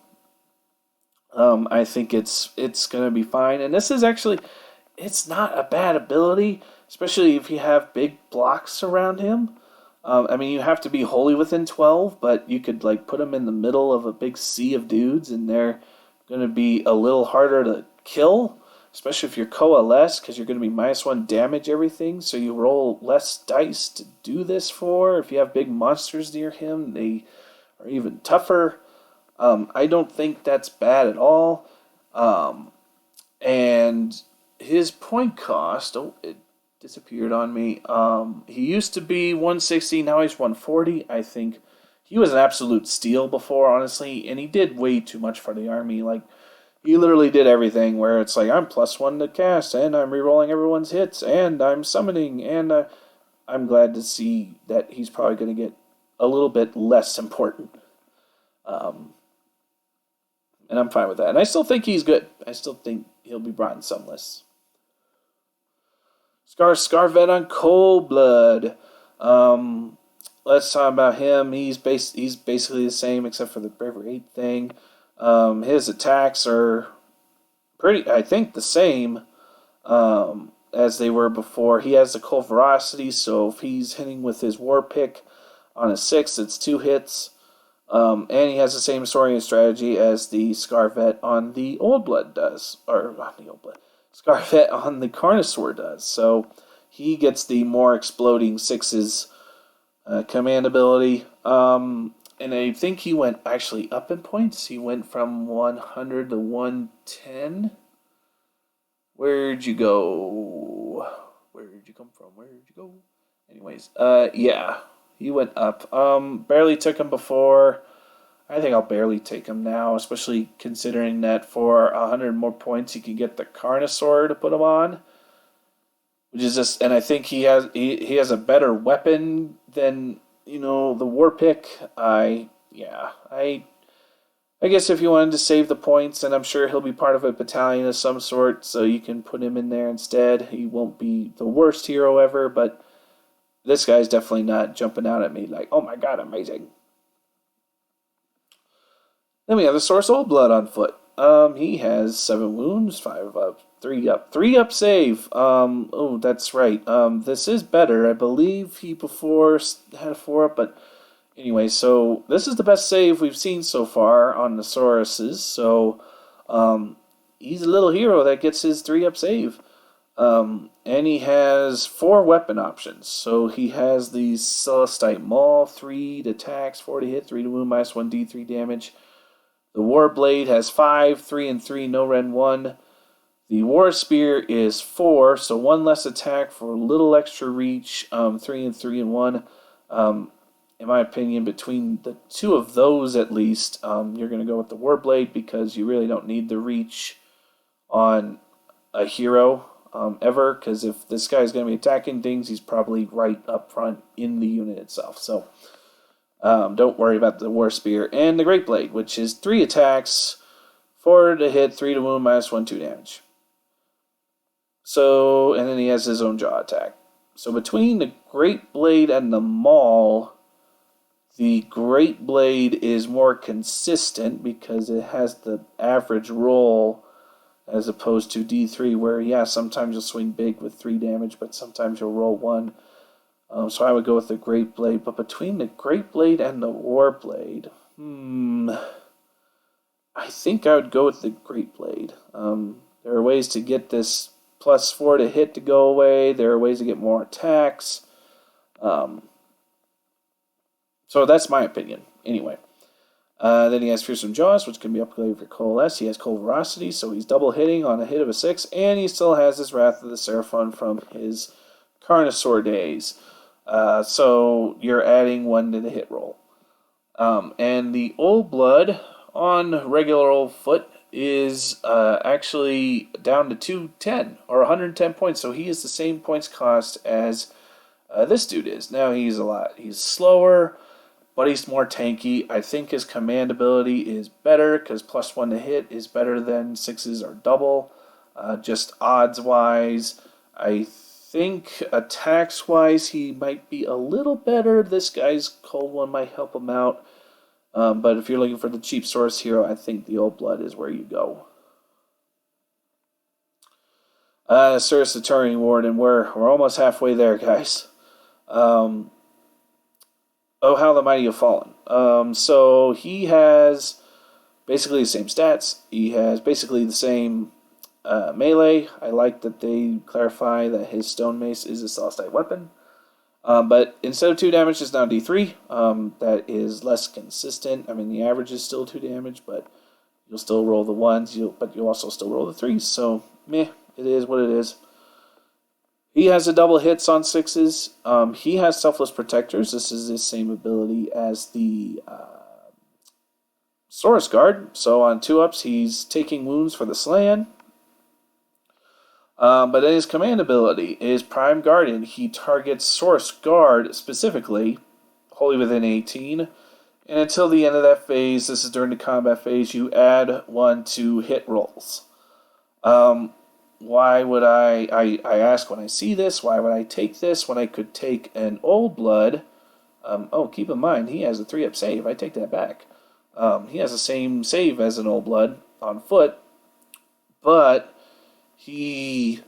I think it's going to be fine. And this is actually, it's not a bad ability, especially if you have big blocks around him. I mean, you have to be wholly within 12, but you could like put them in the middle of a big sea of dudes, and they're going to be a little harder to kill, especially if you're coalesce, because you're going to be -1 damage everything, so you roll less dice to do this for. If you have big monsters near him, they are even tougher. I don't think that's bad at all. And his point cost, it disappeared on me. He used to be 160, now he's 140. I think he was an absolute steal before, honestly, and he did way too much for the army. Like, he literally did everything where it's like, I'm +1 to cast, and I'm rerolling everyone's hits, and I'm summoning, and I'm glad to see that he's probably going to get a little bit less important. And I'm fine with that. And I still think he's good. I still think he'll be brought in some lists. Scarvet on Coldblood. Let's talk about him. He's basically the same except for the Bravery 8 thing. His attacks are pretty, I think, the same as they were before. He has the Cold Ferocity, so if he's hitting with his War Pick on a 6, it's 2 hits. And he has the same story and strategy as the Scarvet on the Oldblood does. Or, not the Oldblood. Scarvet on the Carnosaur does. So he gets the more exploding 6s command ability. And I think he went actually up in points. He went from 100 to 110. Where'd you go? Where'd you come from? Where'd you go? Anyways, yeah. He went up. Barely took him before. I think I'll barely take him now, especially considering that for 100 more points you can get the Carnosaur to put him on. Which is just, and I think he has a better weapon than, the War Pick. I guess if you wanted to save the points, and I'm sure he'll be part of a battalion of some sort, so you can put him in there instead. He won't be the worst hero ever, but this guy's definitely not jumping out at me like, oh my god, amazing. Then we have the Saurus Oldblood on foot. He has 7 wounds, 5 up, 3 up. 3 up save. Oh, that's right. This is better. I believe he before had a 4 up, but anyway, so this is the best save we've seen so far on the Sauruses. So, he's a little hero that gets his 3 up save. And he has 4 weapon options. So he has the Celestite Maul, 3 to attacks, 4 to hit, 3 to wound, -1 D3 damage. The War Blade has 5, 3 and 3, no Ren 1. The War Spear is 4, so 1 less attack for a little extra reach, 3 and 3 and 1. In my opinion, between the 2 of those at least, you're going to go with the War Blade because you really don't need the reach on a hero ever, because if this guy's going to be attacking things, he's probably right up front in the unit itself. So don't worry about the War Spear. And the Great Blade, which is 3 attacks, 4 to hit, 3 to wound, -1, 2 damage. So, and then he has his own jaw attack. So between the Great Blade and the Maul, the Great Blade is more consistent because it has the average roll as opposed to D3, where, yeah, sometimes you'll swing big with 3 damage, but sometimes you'll roll 1. So I would go with the Great Blade. But between the Great Blade and the War Blade, I think I would go with the Great Blade. There are ways to get this +4 to hit to go away. There are ways to get more attacks. So that's my opinion. Anyway. Then he has Fearsome Jaws, which can be upgraded for Coalesce. He has Cold Ferocity, so he's double hitting on a hit of a 6. And he still has his Wrath of the Seraphon from his Carnosaur days. So you're adding 1 to the hit roll. And the Oldblood on regular old foot is actually down to 210 or 110 points. So he is the same points cost as This dude is. Now he's slower, but he's more tanky. I think his command ability is better because +1 to hit is better than 6s or double. Just odds-wise, I think attacks-wise he might be a little better. This guy's cold one might help him out. But if you're looking for the cheap source hero, I think the Oldblood is where you go. Saurus the Turian Warden, we're almost halfway there, guys. Oh, how the mighty have fallen. So he has basically the same stats. He has basically the same melee. I like that they clarify that his stone mace is a celestite weapon. But instead of 2 damage, it's now D3. That is less consistent. I mean, the average is still 2 damage, but you'll still roll the 1s, but you'll also still roll the 3s. So, meh, it is what it is. He has a double hits on 6s. He has Selfless Protectors. This is the same ability as the Saurus Guard. So on 2-ups, he's taking wounds for the Slann. But his command ability is Prime Guardian. He targets Saurus Guard specifically, wholly within 18. And until the end of that phase, this is during the combat phase, you add 1 to hit rolls. Why would I ask when I see this, why would I take this when I could take an Oldblood? Keep in mind, he has a 3-up save. I take that back. He has the same save as an Oldblood on foot, but he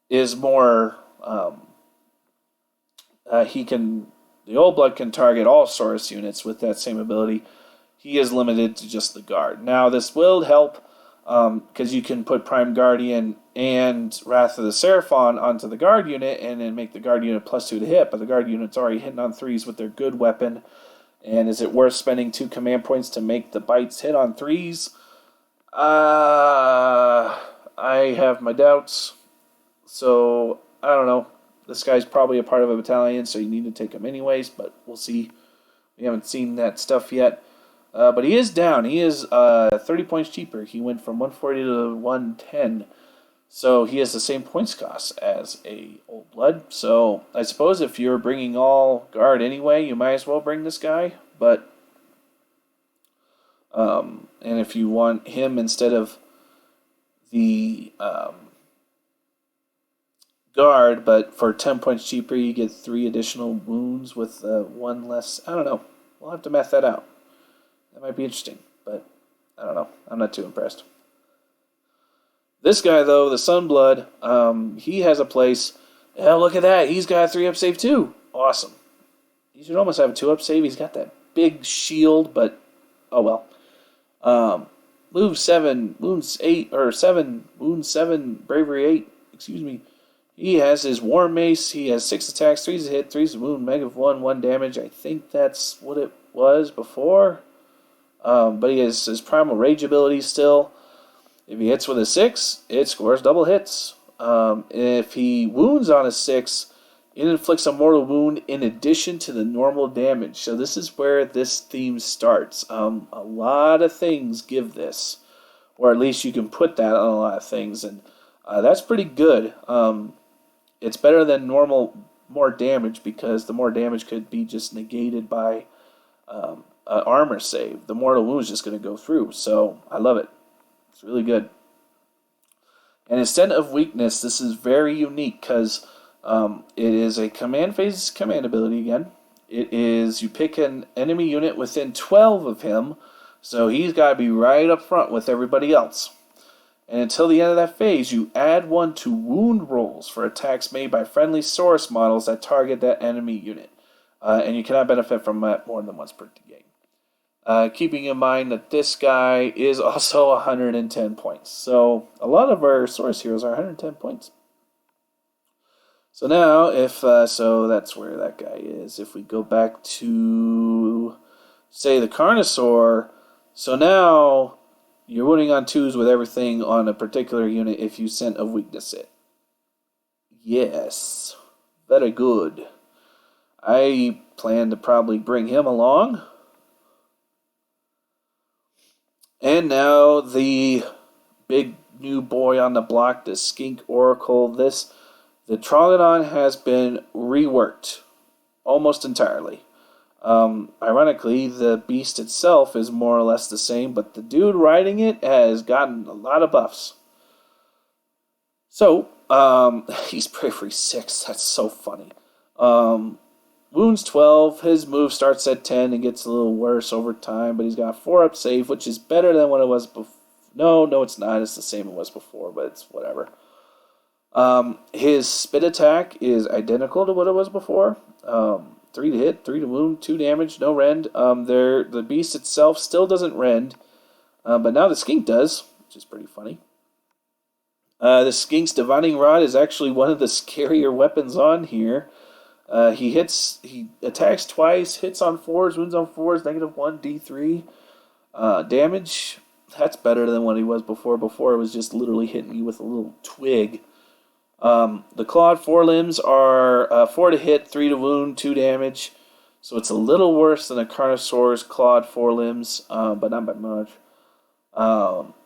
is more, the Oldblood can target all Saurus units with that same ability. He is limited to just the guard. Now, this will help, because you can put Prime Guardian and Wrath of the Seraphon onto the guard unit, and then make the guard unit +2 to hit, but the guard unit's already hitting on 3s with their good weapon, and is it worth spending 2 command points to make the bites hit on 3s? I have my doubts, so I don't know. This guy's probably a part of a battalion, so you need to take him anyways, but we'll see. We haven't seen that stuff yet. But he is down. He is 30 points cheaper. He went from 140 to 110, so he has the same points cost as a Oldblood. So I suppose if you're bringing all guard anyway, you might as well bring this guy, but and if you want him instead of the guard, but for 10 points cheaper, you get 3 additional wounds with 1 less. I don't know. We'll have to math that out. That might be interesting, but I don't know. I'm not too impressed. This guy, though, the Sunblood, he has a place. Yeah, look at that. He's got a 3-up save, too. Awesome. He should almost have a 2-up save. He's got that big shield, but oh well. Move 7, wounds 8, or 7, wounds 7, bravery 8, excuse me. He has his War Mace, he has 6 attacks, 3's a hit, 3's a wound, Mega of 1 damage. I think that's what it was before. But he has his Primal Rage ability still. If he hits with a 6, it scores double hits. If he wounds on a 6, it inflicts a mortal wound in addition to the normal damage. So this is where this theme starts. A lot of things give this, or at least you can put that on a lot of things, and that's pretty good. It's better than normal more damage, because the more damage could be just negated by an armor save. The mortal wound is just going to go through, so I love it. It's really good. And instead of weakness, this is very unique, because it is a command phase command ability again. It is, you pick an enemy unit within 12 of him, so he's got to be right up front with everybody else. And until the end of that phase, you add 1 to wound rolls for attacks made by friendly Saurus models that target that enemy unit. And you cannot benefit from that more than once per game. Keeping in mind that this guy is also 110 points. So a lot of our Saurus heroes are 110 points. So now, so that's where that guy is. If we go back to, say, the Carnosaur, so now you're winning on 2s with everything on a particular unit if you sent a weakness it. Yes, very good. I plan to probably bring him along. And now the big new boy on the block, the Skink Oracle. This The Troglodon has been reworked almost entirely. Ironically, the beast itself is more or less the same, but the dude riding it has gotten a lot of buffs. So, he's bravery 6. That's so funny. Wounds 12. His move starts at 10 and gets a little worse over time, but he's got 4 up save, which is better than what it was before. No, it's not. It's the same it was before, but it's whatever. His spit attack is identical to what it was before. 3 to hit, 3 to wound, 2 damage, no rend. The beast itself still doesn't rend, but now the skink does, which is pretty funny. The skink's divining rod is actually one of the scarier weapons on here. He attacks twice, hits on 4s, wounds on 4s, -1, D3. Damage, that's better than what he was before. Before it was just literally hitting you with a little twig. The clawed forelimbs are 4 to hit, 3 to wound, 2 damage. So it's a little worse than a Carnosaur's clawed forelimbs, but not by much.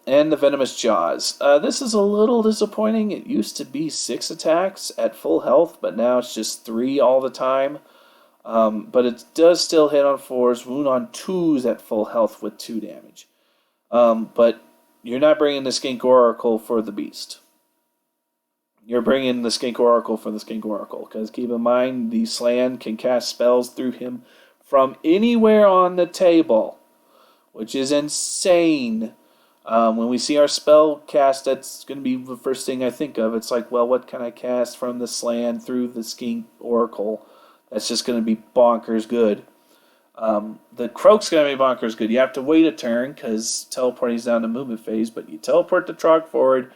And the venomous jaws. This is a little disappointing. It used to be 6 attacks at full health, but now it's just 3 all the time. But it does still hit on 4s, wound on 2s at full health with 2 damage. But you're not bringing the Skink Oracle for the beast. You're bringing the Skink Oracle for the Skink Oracle, because keep in mind, the Slann can cast spells through him from anywhere on the table, which is insane. When we see our spell cast, that's going to be the first thing I think of. It's like, well, what can I cast from the Slann through the Skink Oracle? That's just going to be bonkers good. The Kroak's going to be bonkers good. You have to wait a turn, because teleporting's down to movement phase, but you teleport the Trog forward,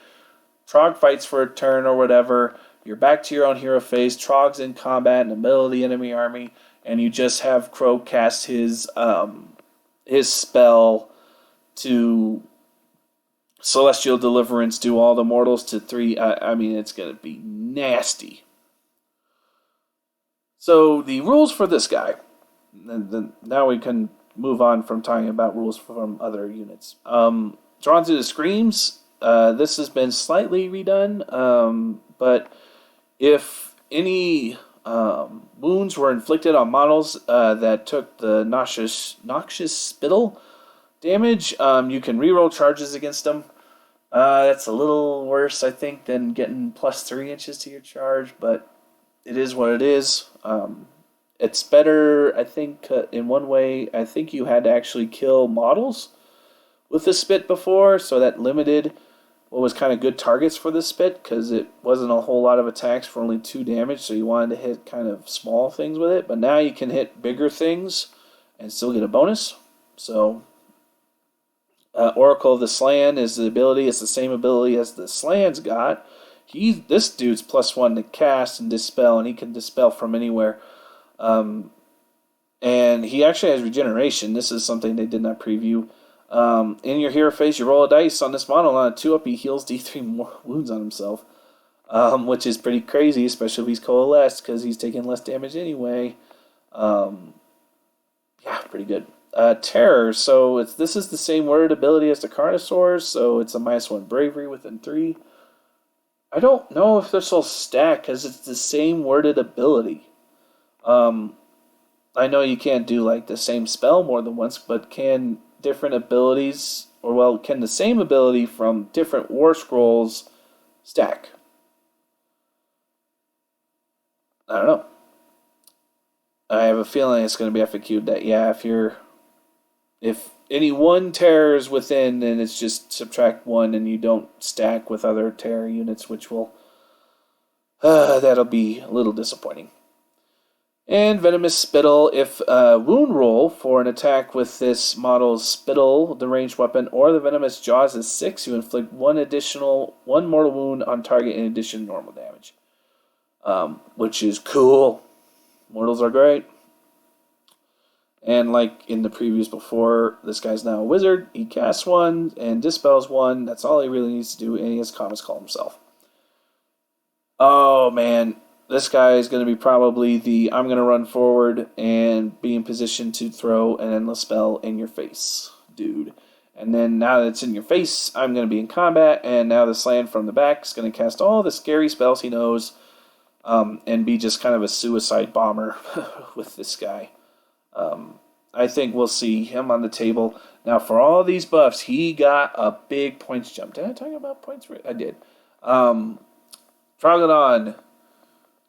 Trog fights for a turn or whatever, you're back to your own hero phase, Trog's in combat in the middle of the enemy army, and you just have Kroak cast his spell to Celestial Deliverance, do all the mortals to 3. I mean, it's going to be nasty. So, the rules for this guy. Now we can move on from talking about rules from other units. Drawn to the Screams. This has been slightly redone, but if any wounds were inflicted on models that took the noxious spittle damage, you can reroll charges against them. That's a little worse, I think, than getting plus 3 inches to your charge, but it is what it is. It's better, I think, in one way. I think you had to actually kill models with the spit before, so that limited what was kind of good targets for the spit, because it wasn't a whole lot of attacks for only 2 damage, so you wanted to hit kind of small things with it. But now you can hit bigger things and still get a bonus. So, Oracle of the Slann is the ability. It's the same ability as the Slann's got. This dude's +1 to cast and dispel, and he can dispel from anywhere. And he actually has regeneration. This is something they did not preview. In your hero phase, you roll a dice on this model. On a 2-up, he heals D3 more wounds on himself, which is pretty crazy, especially if he's coalesced, because he's taking less damage anyway. Yeah, pretty good. Terror. So this is the same worded ability as the Carnosaurs, so it's a -1 bravery within 3. I don't know if this will stack, because it's the same worded ability. I know you can't do like the same spell more than once, but can different abilities, can the same ability from different Warscrolls stack? I don't know. I have a feeling it's going to be FAQ'd that, yeah, if any one terror is within, then it's just subtract 1 and you don't stack with other terror units, which will, that'll be a little disappointing. And Venomous Spittle. If a wound roll for an attack with this model's Spittle, the ranged weapon, or the Venomous Jaws is 6, you inflict 1 mortal wound on target in addition to normal damage. Which is cool. Mortals are great. And like in the previews before, this guy's now a wizard. He casts 1 and dispels 1. That's all he really needs to do, and he has Commons Call himself. Oh, man. This guy is going to be probably I'm going to run forward and be in position to throw an endless spell in your face, dude. And then now that it's in your face, I'm going to be in combat, and now the Slann from the back is going to cast all the scary spells he knows. and be just kind of a suicide bomber with this guy. I think we'll see him on the table. Now, for all these buffs, he got a big points jump. Did I talk about points? I did. Troglodon,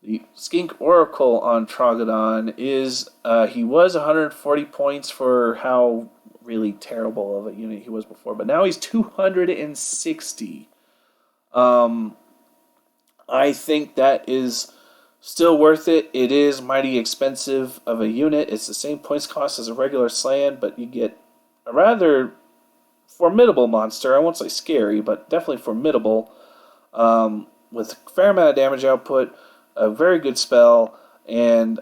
the Skink Oracle on Troglodon is, he was 140 points for how really terrible of a unit he was before, but now he's 260. I think that is still worth it. It is mighty expensive of a unit. It's the same points cost as a regular Slann, but you get a rather formidable monster. I won't say scary, but definitely formidable, with a fair amount of damage output, a very good spell, and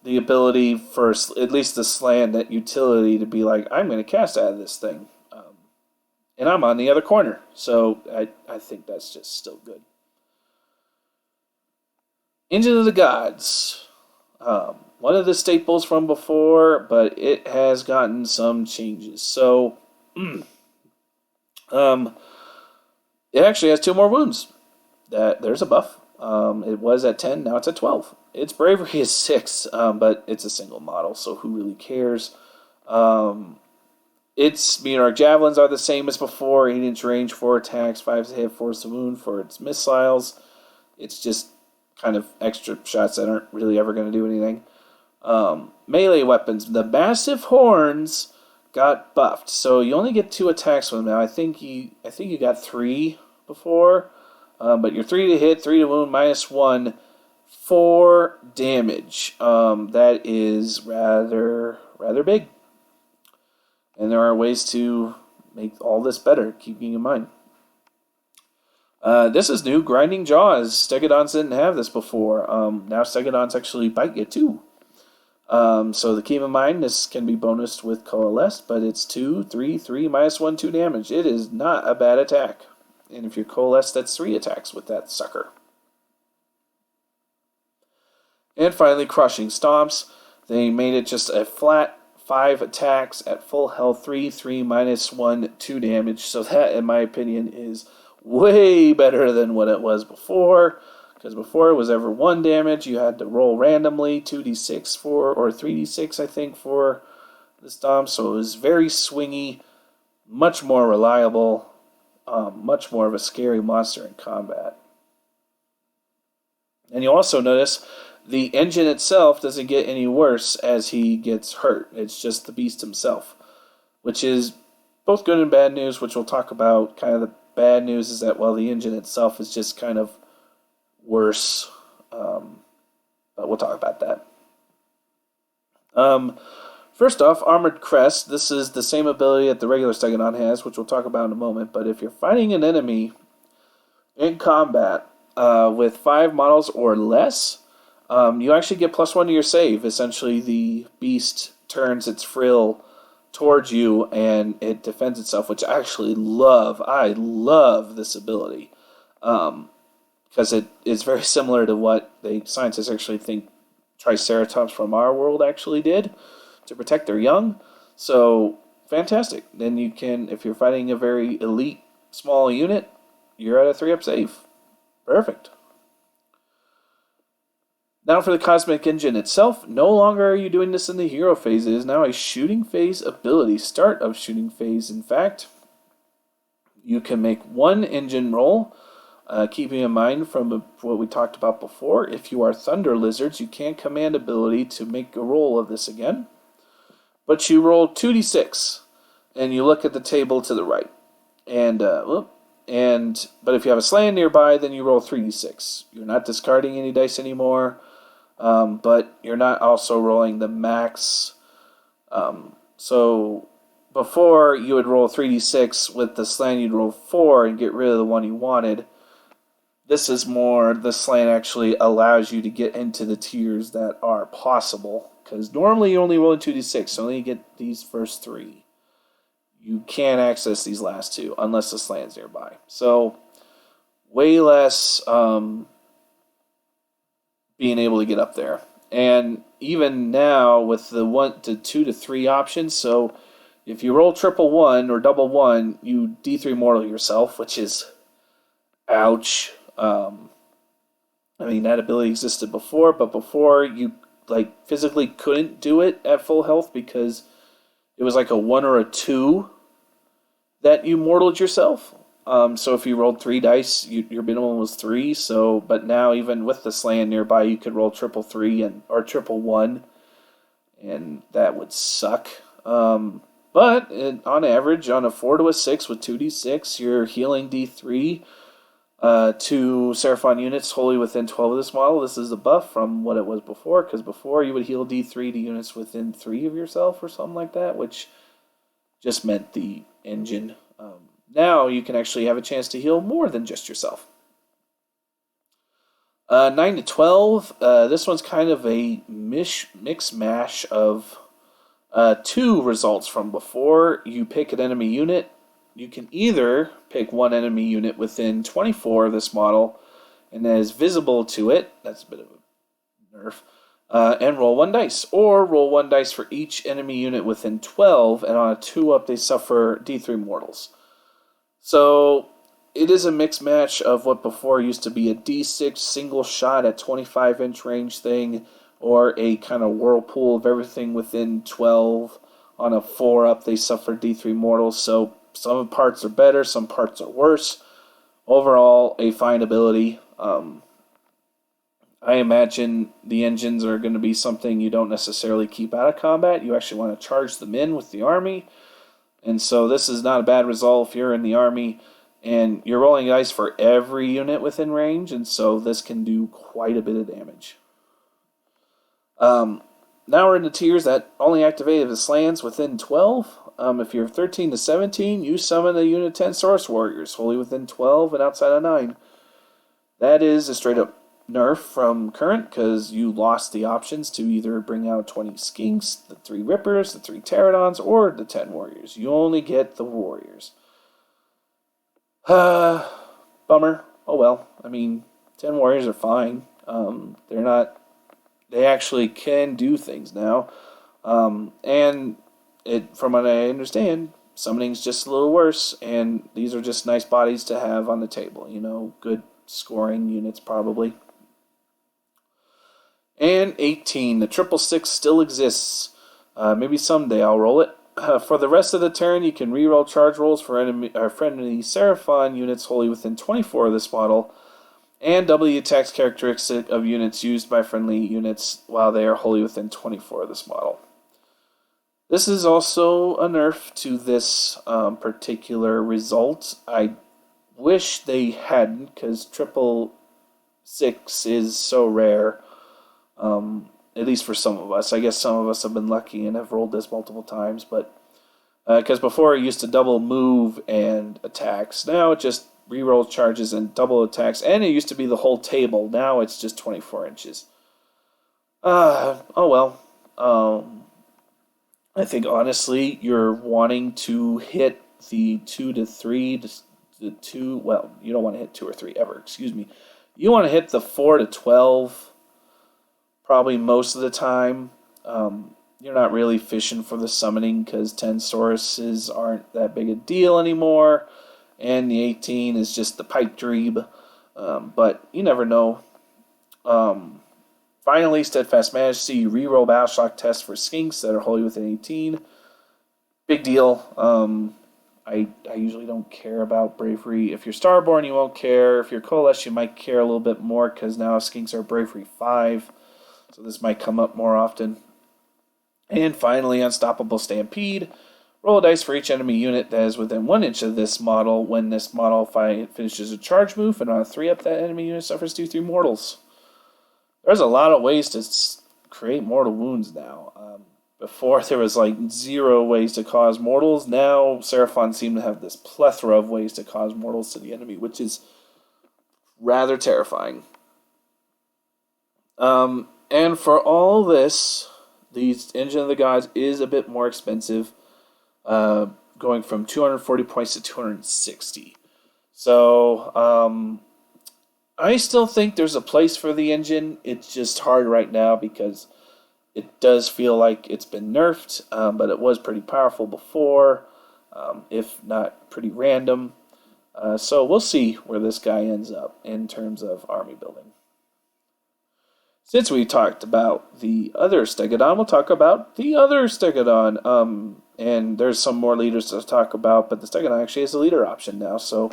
the ability for at least the Slann, that utility to be like, I'm going to cast out of this thing. And I'm on the other corner. So I think that's just still good. Engine of the Gods. One of the staples from before, but it has gotten some changes. So, it actually has 2 more wounds. There's a buff. It was at 10, now it's at 12. Its bravery is 6, but it's a single model, so who really cares? Its meteoric javelins are the same as before, 8-inch range, 4 attacks, 5 to hit, 4 to wound for its missiles. It's just kind of extra shots that aren't really ever going to do anything. Melee weapons. The massive horns got buffed, so you only get 2 attacks with them now. I think you got 3 before, but you're 3 to hit, 3 to wound, -1, 4 damage. That is rather big, and there are ways to make all this better, keeping in mind. This is new, Grinding Jaws. Stegadons didn't have this before. Now Stegadons actually bite you too. So to keep in mind, this can be bonused with Coalesce, but it's 2, 3, 3, -1, 2 damage. It is not a bad attack. And if you're Coalesce, that's 3 attacks with that sucker. And finally, Crushing Stomps. They made it just a flat 5 attacks at full health, 3, 3, -1, 2 damage. So that, in my opinion, is way better than what it was before. Because before it was ever 1 damage, you had to roll randomly 2d6 or 3d6, I think, for the stomp. So it was very swingy, much more reliable, much more of a scary monster in combat. And you also notice the engine itself doesn't get any worse as he gets hurt. It's just the beast himself, which is both good and bad news, which we'll talk about. Kind of the bad news is that, well, the engine itself is just kind of worse, but we'll talk about that. First off, Armored Crest. This is the same ability that the regular Stegadon has, which we'll talk about in a moment, but if you're fighting an enemy in combat with 5 models or less, you actually get +1 to your save. Essentially, the beast turns its frill towards you and it defends itself, which I actually love. I love this ability. Because it is very similar to what the scientists actually think Triceratops from our world actually did to protect their young. So, fantastic. Then you can, if you're fighting a very elite small unit, you're at a 3-up save. Perfect. Now for the Cosmic Engine itself, no longer are you doing this in the hero phase. It is now a shooting phase ability. Start of shooting phase, in fact. You can make 1 engine roll. Keeping in mind from what we talked about before, if you are Thunder Lizards, you can't command ability to make a roll of this again. But you roll 2d6, and you look at the table to the right. But if you have a Slann nearby, then you roll 3d6. You're not discarding any dice anymore, but you're not also rolling the max. So before you would roll 3d6 with the Slann, you'd roll 4 and get rid of the one you wanted. This is more, the Slann actually allows you to get into the tiers that are possible. Because normally you only roll 2d6, so only you get these first 3. You can't access these last 2 unless the Slann's nearby. So, way less being able to get up there. And even now with the 1 to 2 to 3 options, so if you roll triple 1 or double 1, you D3 mortal yourself, which is ouch. I mean, that ability existed before, but before you like physically couldn't do it at full health because it was like a 1 or a 2 that you mortaled yourself. So if you rolled 3 dice, your minimum was 3. So, but now even with the Slann nearby, you could roll triple 3 or triple 1, and that would suck. But on average, on a 4 to a 6 with 2d6, you're healing d3 to Seraphon units wholly within 12 of this model. This is a buff from what it was before, because before you would heal d3 to units within 3 of yourself or something like that, which just meant the engine. Now you can actually have a chance to heal more than just yourself. 9 to 12, this one's kind of a mix mash of 2 results from before. You pick an enemy unit. You can either pick one enemy unit within 24 of this model and that is visible to it. That's a bit of a nerf. And roll 1 dice. Or roll 1 dice for each enemy unit within 12, and on a 2-up they suffer d3 mortals. So it is a mixed match of what before used to be a d6 single shot at 25-inch range thing, or a kind of whirlpool of everything within 12. On a 4-up they suffer d3 mortals, so some parts are better, some parts are worse. Overall, a fine ability. I imagine the engines are going to be something you don't necessarily keep out of combat. You actually want to charge them in with the army. And so this is not a bad result if you're in the army and you're rolling dice for every unit within range, and so this can do quite a bit of damage. Now we're in the tiers that only activate if the Slanns within 12. If you're 13 to 17, you summon a unit 10 Saurus Warriors, wholly within 12 and outside of 9. That is a straight-up nerf from current, because you lost the options to either bring out 20 Skinks, the 3 Rippers, the 3 Terradons, or the 10 Warriors. You only get the Warriors. Bummer. Oh well. I mean, 10 Warriors are fine. They're not... They actually can do things now. And from what I understand, summoning's just a little worse, and these are just nice bodies to have on the table. You know, good scoring units probably. And 18, the 666 still exists. Maybe someday I'll roll it. For the rest of the turn, you can reroll charge rolls for friendly Seraphon units wholly within 24 of this model, and double the attack characteristic of units used by friendly units while they are wholly within 24 of this model. This is also a nerf to this particular result. I wish they hadn't, because 666 is so rare. At least for some of us. I guess some of us have been lucky and have rolled this multiple times, but because before it used to double move and attacks. Now it just reroll charges and double attacks, and it used to be the whole table. Now it's just 24 inches. Oh well. I think honestly, you're wanting to hit the 2 to 3, the 2. Well, you don't want to hit 2 or 3 ever. Excuse me. You want to hit the 4 to 12. Probably most of the time. You're not really fishing for the summoning because 10 Sauruses aren't that big a deal anymore, and the 18 is just the pipe dream. But you never know. Finally, Steadfast Majesty, you reroll Battleshock tests for Skinks that are wholly within 18. Big deal. I usually don't care about Bravery. If you're Starborn, you won't care. If you're Coalesce, you might care a little bit more because now Skinks are Bravery 5. So this might come up more often. And finally, Unstoppable Stampede. Roll a dice for each enemy unit that is within 1 inch of this model when this model finishes a charge move, and on a 3-up, that enemy unit suffers 2-3 mortals. There's a lot of ways to create mortal wounds now. Before, there was like 0 ways to cause mortals. Now, Seraphon seem to have this plethora of ways to cause mortals to the enemy, which is rather terrifying. And for all this, the Engine of the Gods is a bit more expensive, going from 240 points to 260. So, I still think there's a place for the engine. It's just hard right now because it does feel like it's been nerfed, but it was pretty powerful before, if not pretty random. So we'll see where this guy ends up in terms of army building. Since we talked about the other Stegadon, we'll talk about the other Stegadon. And there's some more leaders to talk about, but the Stegadon actually has a leader option now, so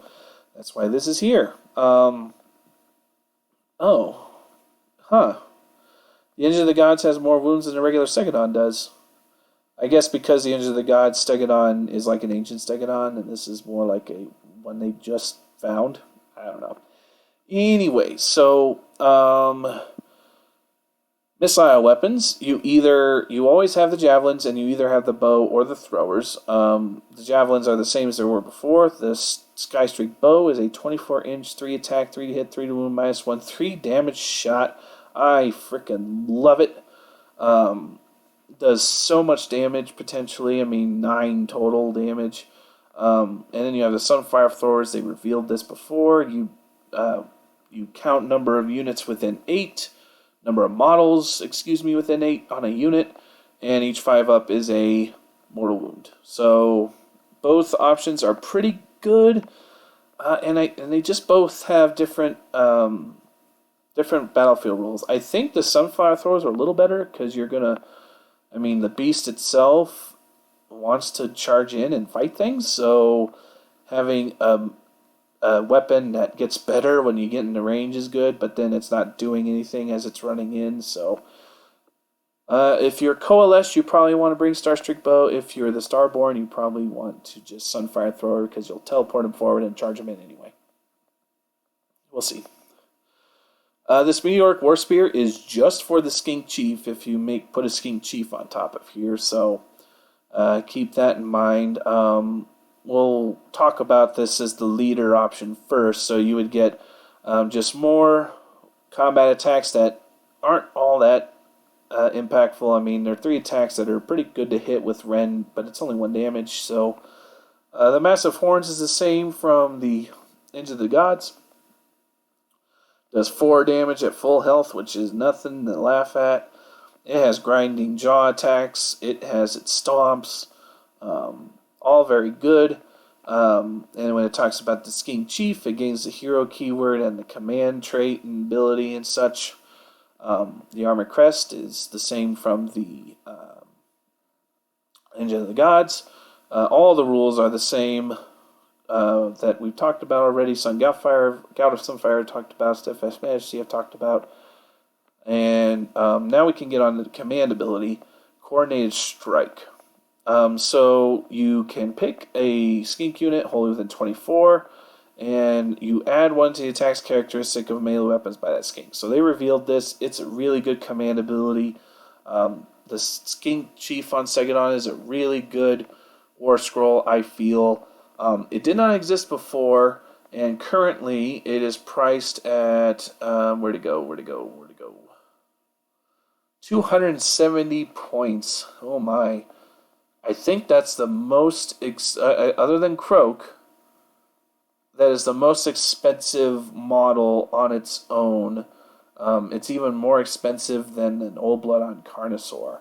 that's why this is here. Oh. Huh. The Engine of the Gods has more wounds than a regular Stegadon does. I guess because the Engine of the Gods Stegadon is like an ancient Stegadon, and this is more like a one they just found. I don't know. Anyway, so missile weapons. You always have the javelins, and you either have the bow or the throwers. The javelins are the same as they were before. The Skystreak bow is a 24-inch, 3 attack, 3 to hit, 3 to wound, -1, 3 damage shot. I freaking love it. Does so much damage potentially. I mean, 9 total damage. And then you have the Sunfire throwers. They revealed this before. You count number of units within 8. Number of models, within 8 on a unit, and each 5-up is a mortal wound. So both options are pretty good, and they just both have different battlefield rules. I think the Sunfire throwers are a little better because the beast itself wants to charge in and fight things, so having a weapon that gets better when you get into range is good, but then it's not doing anything as it's running in. So, if you're Coalesced, you probably want to bring Starstreak Bow. If you're the Starborn, you probably want to just Sunfire Thrower because you'll teleport him forward and charge him in anyway. We'll see. This Meteoric War Spear is just for the Skink Chief if you put a Skink Chief on top of here, so keep that in mind. We'll talk about this as the leader option first. So you would get just more combat attacks that aren't all that impactful. I mean, they're 3 attacks that are pretty good to hit with Ren, but it's only 1 damage. So the Massive Horns is the same from the Engine of the Gods. Does 4 damage at full health, which is nothing to laugh at. It has Grinding Jaw attacks. It has its Stomps. All very good. And when it talks about the Skink Chief, it gains the hero keyword and the command trait and ability and such. The Armor Crest is the same from the Engine of the Gods. All the rules are the same that we've talked about already. Gout of Sunfire talked about. Steadfast Majesty I've talked about. And now we can get on to the command ability, Coordinated Strike. So you can pick a Skink unit wholly within 24, and you add 1 to the attack's characteristic of melee weapons by that Skink. So they revealed this. It's a really good command ability. The Skink Chief on Stegadon is a really good Warscroll, I feel. It did not exist before, and currently it is priced at, where'd it go? 270 points. Oh my. I think that's the most, other than Kroak, that is the most expensive model on its own. It's even more expensive than an Oldblood on Carnosaur.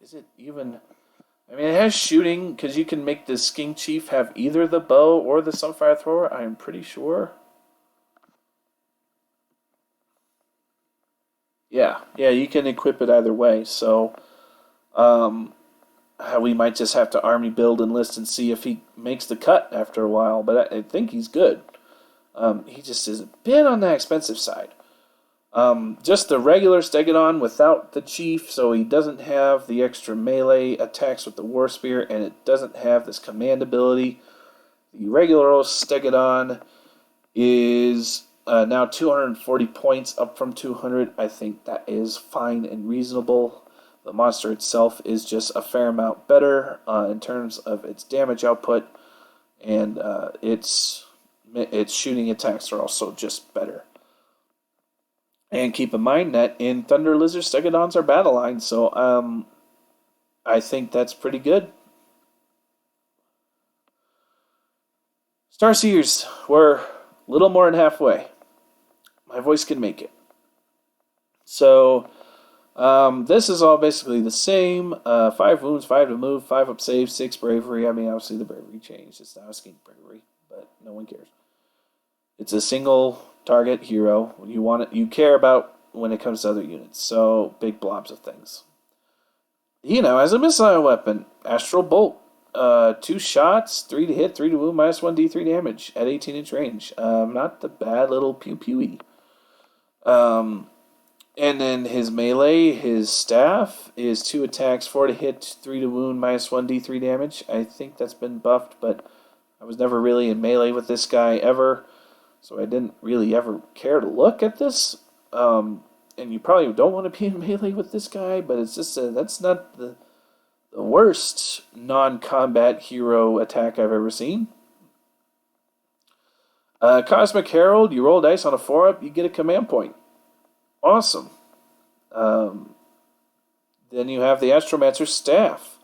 Is it even... I mean, it has shooting, because you can make the Skink Chief have either the bow or the Sunfire Thrower, I am pretty sure. Yeah, you can equip it either way, so we might just have to army build enlist and see if he makes the cut after a while, but I think he's good. He just is a bit on the expensive side. Just the regular Stegadon without the Chief, so he doesn't have the extra melee attacks with the War Spear, and it doesn't have this command ability. The regular old Stegadon is now 240 points, up from 200. I think that is fine and reasonable. The monster itself is just a fair amount better in terms of its damage output, and its shooting attacks are also just better. And keep in mind that in Thunder Lizard, Stegadons are battle lines, so I think that's pretty good. Starseers, we're a little more than halfway. My voice can make it. So, this is all basically the same. 5 wounds, 5 to move, 5 up save, 6 bravery. I mean, obviously the bravery changed. It's now a Skink bravery, but no one cares. It's a single target hero you care about when it comes to other units. So big blobs of things. He now has a missile weapon, Astral Bolt. 2 shots, 3 to hit, 3 to wound, minus 1d3 damage at 18-inch range. Not the bad little pew-pewy. And then his melee, his staff, is 2 attacks, 4 to hit, 3 to wound, minus 1d3 damage. I think that's been buffed, but I was never really in melee with this guy ever, so I didn't really ever care to look at this. And you probably don't want to be in melee with this guy, but it's just that's not the worst non-combat hero attack I've ever seen. Cosmic Herald, you roll dice on a 4-up, you get a command point. Awesome. Then you have the Astromancer's Staff.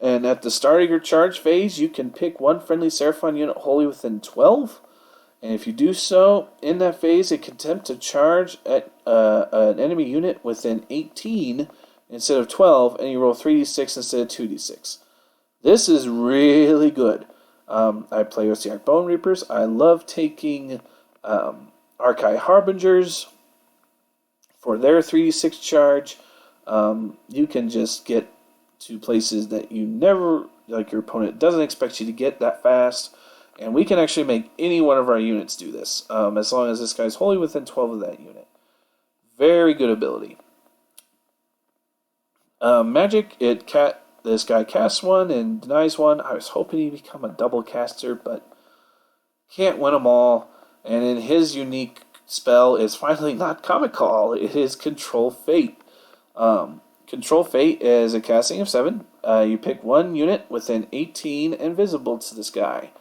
And at the start of your charge phase, you can pick one friendly Seraphon unit wholly within 12. And if you do so, in that phase, it can attempt to charge at an enemy unit within 18 instead of 12, and you roll 3d6 instead of 2d6. This is really good. I play Oceanic Bone Reapers. I love taking Archai Harbingers for their 3d6 charge. You can just get to places that you never, like your opponent doesn't expect you to get that fast. And we can actually make any one of our units do this, as long as this guy's wholly within 12 of that unit. Very good ability. Magic, this guy casts one and denies one. I was hoping he'd become a double caster, but can't win them all. And in his unique spell is finally not Comic Call. It is Control Fate. Control Fate is a casting of 7. You pick one unit within 18 and visible to this guy.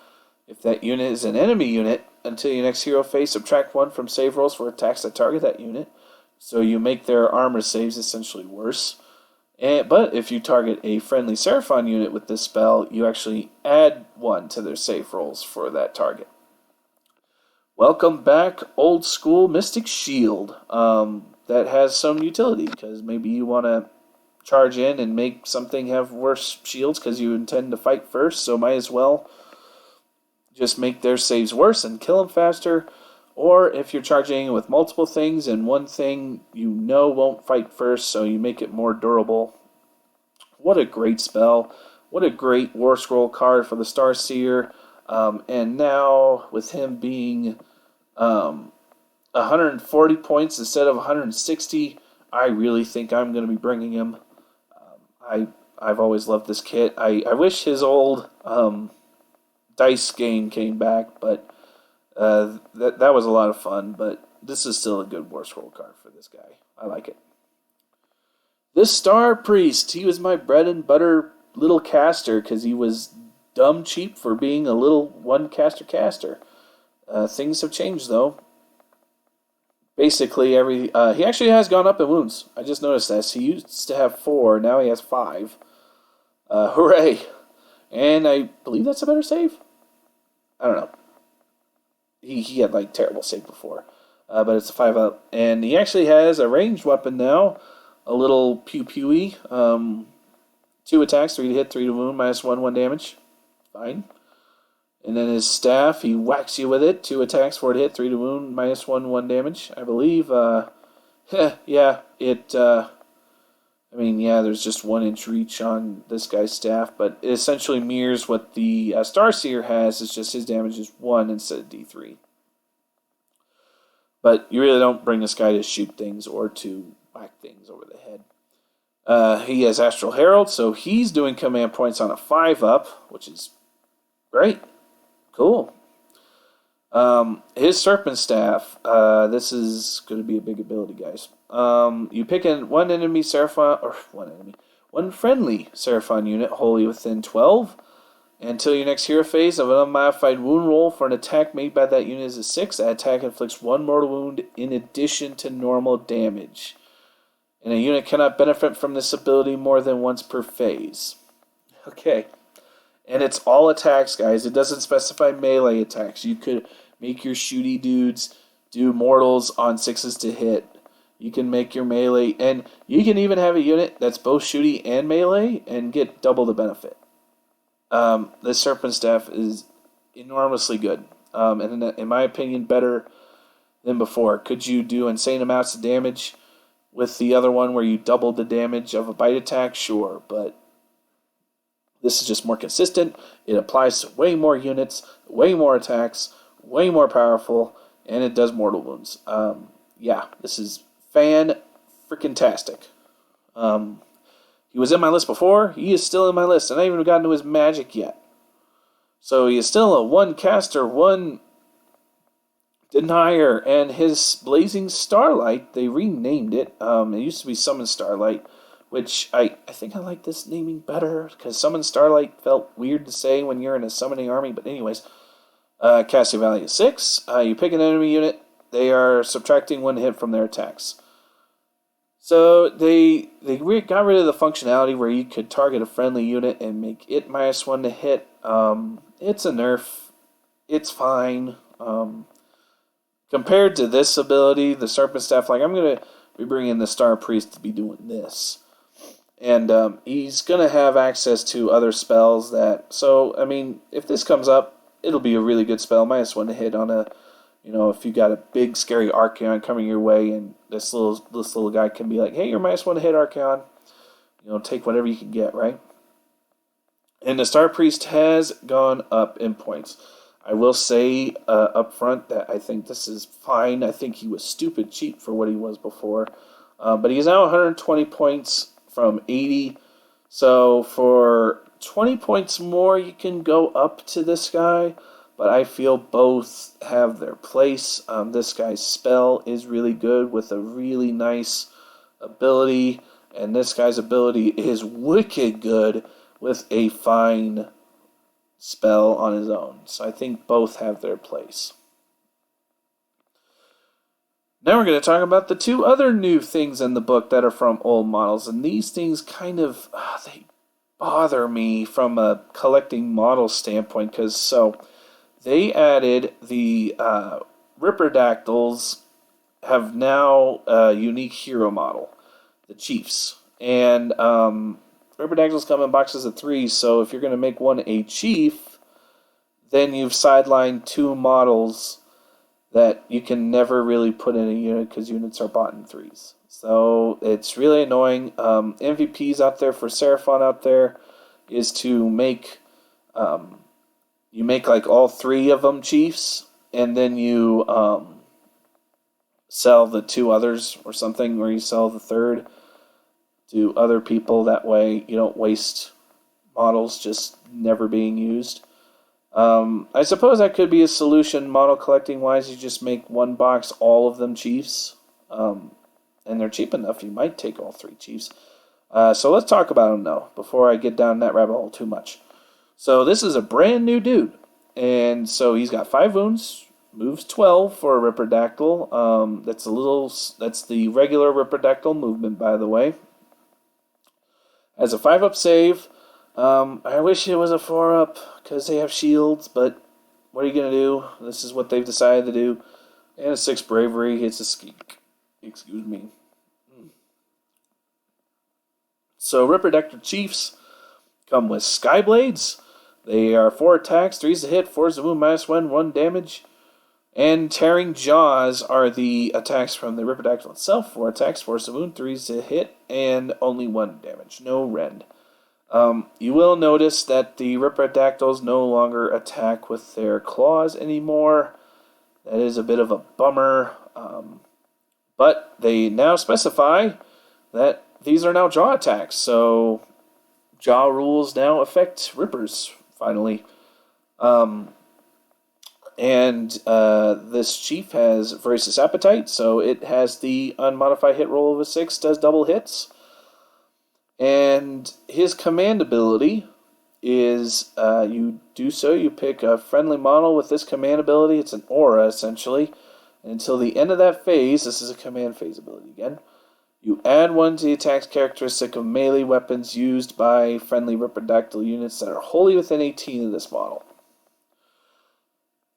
If that unit is an enemy unit, until your next hero phase, subtract 1 from save rolls for attacks that target that unit. So you make their armor saves essentially worse. But if you target a friendly Seraphon unit with this spell, you actually add 1 to their save rolls for that target. Welcome back, Old School Mystic Shield. That has some utility, because maybe you want to charge in and make something have worse shields because you intend to fight first, so might as well just make their saves worse and kill them faster. Or if you're charging with multiple things and one thing you know won't fight first, so you make it more durable. What a great spell. What a great Warscroll card for the Starseer. And now, with him being 140 points instead of 160, I really think I'm going to be bringing him. I've always loved this kit. I wish his old dice game came back, but that was a lot of fun. But this is still a good Warscroll card for this guy. I like it. This Starpriest, he was my bread and butter little caster because he was dumb cheap for being a little one-caster. Things have changed, though. Basically, he actually has gone up in wounds. I just noticed this. He used to have 4, now he has 5. Hooray! And I believe that's a better save? I don't know. He had, terrible save before. But it's a 5-up. And he actually has a ranged weapon now. A little pew-pewy. 2 attacks, 3 to hit, 3 to wound, minus 1 damage. Fine. And then his staff, he whacks you with it. 2 attacks, 4 to hit, 3 to wound, minus 1 damage. I believe, there's just 1 inch reach on this guy's staff, but it essentially mirrors what the Starseer has. It's just his damage is 1 instead of D3. But you really don't bring this guy to shoot things or to whack things over the head. He has Astral Herald, so he's doing command points on a 5-up, which is great. Cool. His Serpent Staff. This is going to be a big ability, guys. You pick one friendly Seraphon unit wholly within 12. Until your next hero phase of an unmodified wound roll for an attack made by that unit is a 6. That attack inflicts 1 mortal wound in addition to normal damage. And a unit cannot benefit from this ability more than once per phase. Okay. And it's all attacks, guys. It doesn't specify melee attacks. You could make your shooty dudes do mortals on 6s to hit. You can make your melee, and you can even have a unit that's both shooty and melee and get double the benefit. This Serpent Staff is enormously good. And in my opinion, better than before. Could you do insane amounts of damage with the other one where you doubled the damage of a bite attack? Sure, but this is just more consistent. It applies to way more units, way more attacks, way more powerful, and it does mortal wounds. Yeah, this is fan-freaking-tastic. He was in my list before. He is still in my list, and I haven't even gotten to his magic yet. So he is still a 1 caster, 1 denier, and his Blazing Starlight, they renamed it. It used to be Summon Starlight, which I think I like this naming better, because Summon Starlight felt weird to say when you're in a summoning army, but anyways. Casting value is 6. You pick an enemy unit, they are subtracting 1 hit from their attacks. So they got rid of the functionality where you could target a friendly unit and make it -1 to hit. It's a nerf. It's fine. Compared to this ability, the Serpent Staff, like I'm going to be bringing the Starpriest to be doing this. And he's going to have access to other spells that... So, I mean, if this comes up, it'll be a really good spell. -1 to hit on a... You know, if you got a big, scary Archaon coming your way, and this little guy can be like, hey, you're -1 to hit, Archaon. You know, take whatever you can get, right? And the Starpriest has gone up in points. I will say up front that I think this is fine. I think he was stupid cheap for what he was before. But he's now 120 points from 80. So for 20 points more, you can go up to this guy. But I feel both have their place. This guy's spell is really good with a really nice ability. And this guy's ability is wicked good with a fine spell on his own. So I think both have their place. Now we're going to talk about the 2 other new things in the book that are from old models. And these things kind of, they bother me from a collecting model standpoint. Because they added the Ripperdactyls have now a unique hero model, the Chiefs. And Ripperdactyls come in boxes of 3, so if you're going to make one a Chief, then you've sidelined 2 models that you can never really put in a unit because units are bought in 3s. So it's really annoying. MVPs out there for Seraphon out there is to make... you make like all 3 of them Chiefs, and then you sell the 2 others or something, or you sell the 3rd to other people. That way you don't waste models just never being used. I suppose that could be a solution model collecting wise. You just make 1 box, all of them Chiefs. And they're cheap enough, you might take all 3 Chiefs. So let's talk about them though, before I get down that rabbit hole too much. So this is a brand new dude. And so he's got 5 wounds, moves 12 for a Ripperdactyl. That's the regular Ripperdactyl movement, by the way. Has a 5-up save. I wish it was a 4-up because they have shields, but what are you going to do? This is what they've decided to do. And a 6 bravery. It's a skink. Excuse me. So Ripperdactyl Chiefs come with Skyblades. They are 4 attacks, 3's to hit, 4's to wound, -1, 1 damage. And Tearing Jaws are the attacks from the Ripperdactyl itself. 4 attacks, 4's to wound, 3's to hit, and only 1 damage. No rend. You will notice that the Ripperdactyls no longer attack with their claws anymore. That is a bit of a bummer. But they now specify that these are now jaw attacks. So jaw rules now affect Rippers, finally. And this Chief has Voracious Appetite, so it has the unmodified hit roll of a 6, does double hits. And his command ability is, you pick a friendly model with this command ability. It's an aura, essentially. And until the end of that phase, this is a command phase ability again, you add 1 to the attack's characteristic of melee weapons used by friendly Ripperdactyl units that are wholly within 18 of this model.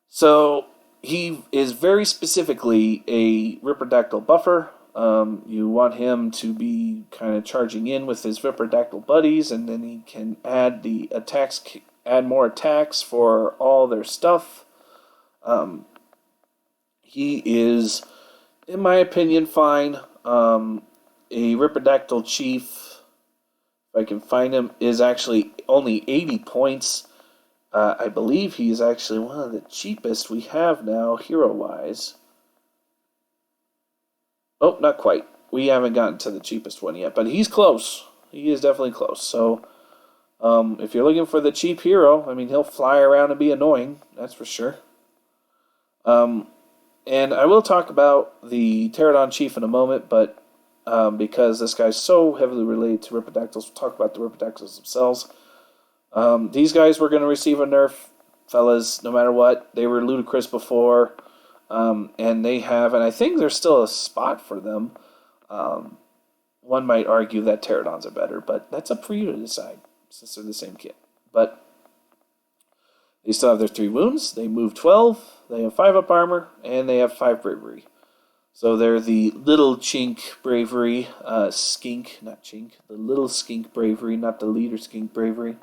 So, he is very specifically a Ripperdactyl buffer. You want him to be kind of charging in with his Ripperdactyl buddies, and then he can add add more attacks for all their stuff. He is, in my opinion, fine. A Ripperdactyl Chief, if I can find him, is actually only 80 points. I believe he is actually one of the cheapest we have now, hero-wise. Oh, not quite. We haven't gotten to the cheapest one yet, but he's close. He is definitely close. So, if you're looking for the cheap hero, I mean, he'll fly around and be annoying, that's for sure. And I will talk about the Terradon Chief in a moment, but because this guy's so heavily related to Ripperdactyls, we'll talk about the Ripperdactyls themselves. These guys were going to receive a nerf, fellas, no matter what. They were ludicrous before, and they have, and I think there's still a spot for them. One might argue that Terradons are better, but that's up for you to decide, since they're the same kit. But they still have their 3 wounds, they move 12, they have 5 up armor, and they have 5 bravery. So they're the little chink bravery, skink, not chink, the little skink bravery, not the leader skink bravery.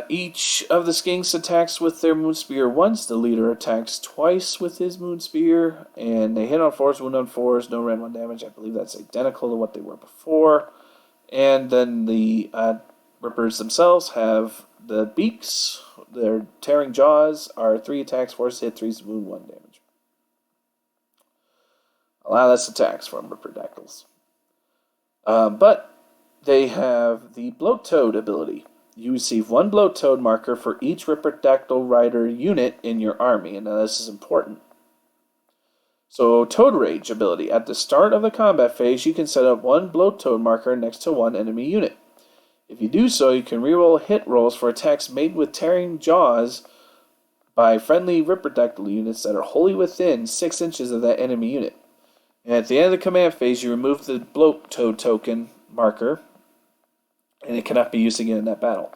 Each of the skinks attacks with their Moonspear once. The leader attacks twice with his Moonspear, and they hit on 4s, wound on 4s, no rend 1 damage. I believe that's identical to what they were before. And then the Rippers themselves have the beaks. Their tearing jaws are 3 attacks, 4s hit, 3s wound, 1 damage. A lot less attacks from Ripperdactyls. But they have the Bloat Toad ability. You receive 1 Bloat Toad marker for each Ripperdactyl rider unit in your army, and this is important. So, Toad Rage ability. At the start of the combat phase, you can set up 1 Bloat Toad marker next to 1 enemy unit. If you do so, you can reroll hit rolls for attacks made with tearing jaws by friendly Ripperdactyl units that are wholly within 6 inches of that enemy unit. And at the end of the command phase, you remove the Bloat Toad token marker, and it cannot be used again in that battle.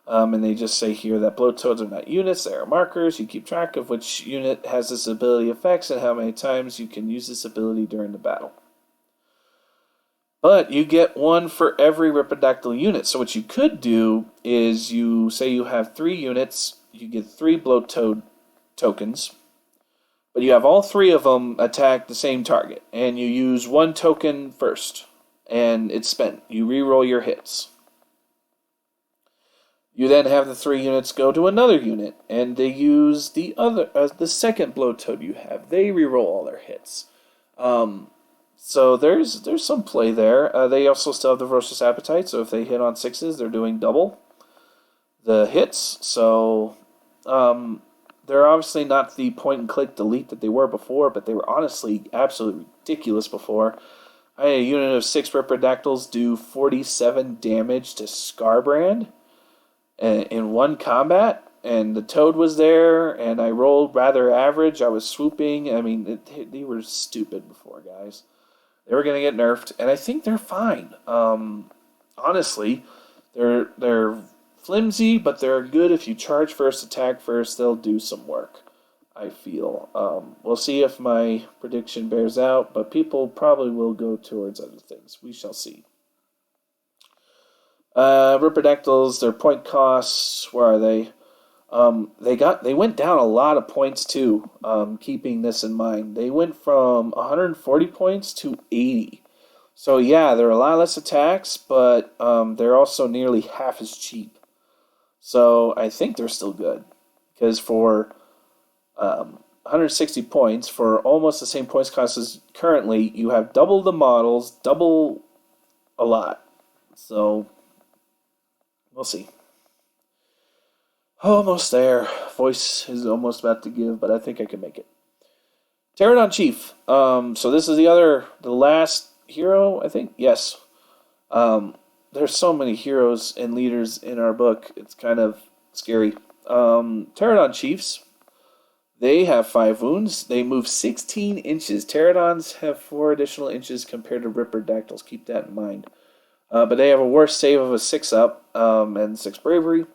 And they just say here that Bloat Toads are not units, they are markers. You keep track of which unit has this ability effects and how many times you can use this ability during the battle. But you get 1 for every Ripperdactyl unit. So what you could do is you say you have 3 units, you get 3 Bloat Toad tokens, but you have all 3 of them attack the same target, and you use 1 token first, and it's spent. You reroll your hits. You then have the 3 units go to another unit, and they use the second Bloat Toad you have. They reroll all their hits. So there's some play there. They also still have the Ferocious Appetite, so if they hit on 6s, they're doing double the hits. So they're obviously not the point-and-click delete that they were before, but they were honestly absolutely ridiculous before. I had a unit of 6 Ripperdactyls do 47 damage to Scarbrand in 1 combat, and the Toad was there, and I rolled rather average. I was swooping. I mean, they were stupid before, guys. They were going to get nerfed, and I think they're fine. Honestly, they're flimsy, but they're good if you charge first, attack first. They'll do some work, I feel. We'll see if my prediction bears out, but people probably will go towards other things. We shall see. Ripperdactyls, their point costs, where are they? They went down a lot of points too, keeping this in mind. They went from 140 points to 80. So yeah, there are a lot less attacks, but they're also nearly half as cheap. So I think they're still good. Because for 160 points, for almost the same points cost as currently, you have double the models, double a lot. So we'll see. Almost there. Voice is almost about to give, but I think I can make it. Terradon Chief. So this is the last hero, I think? Yes. There's so many heroes and leaders in our book, it's kind of scary. Terradon Chiefs, they have 5 wounds. They move 16 inches. Terradons have 4 additional inches compared to Ripperdactyls. Keep that in mind. But they have a worse save of a 6-up and 6 bravery.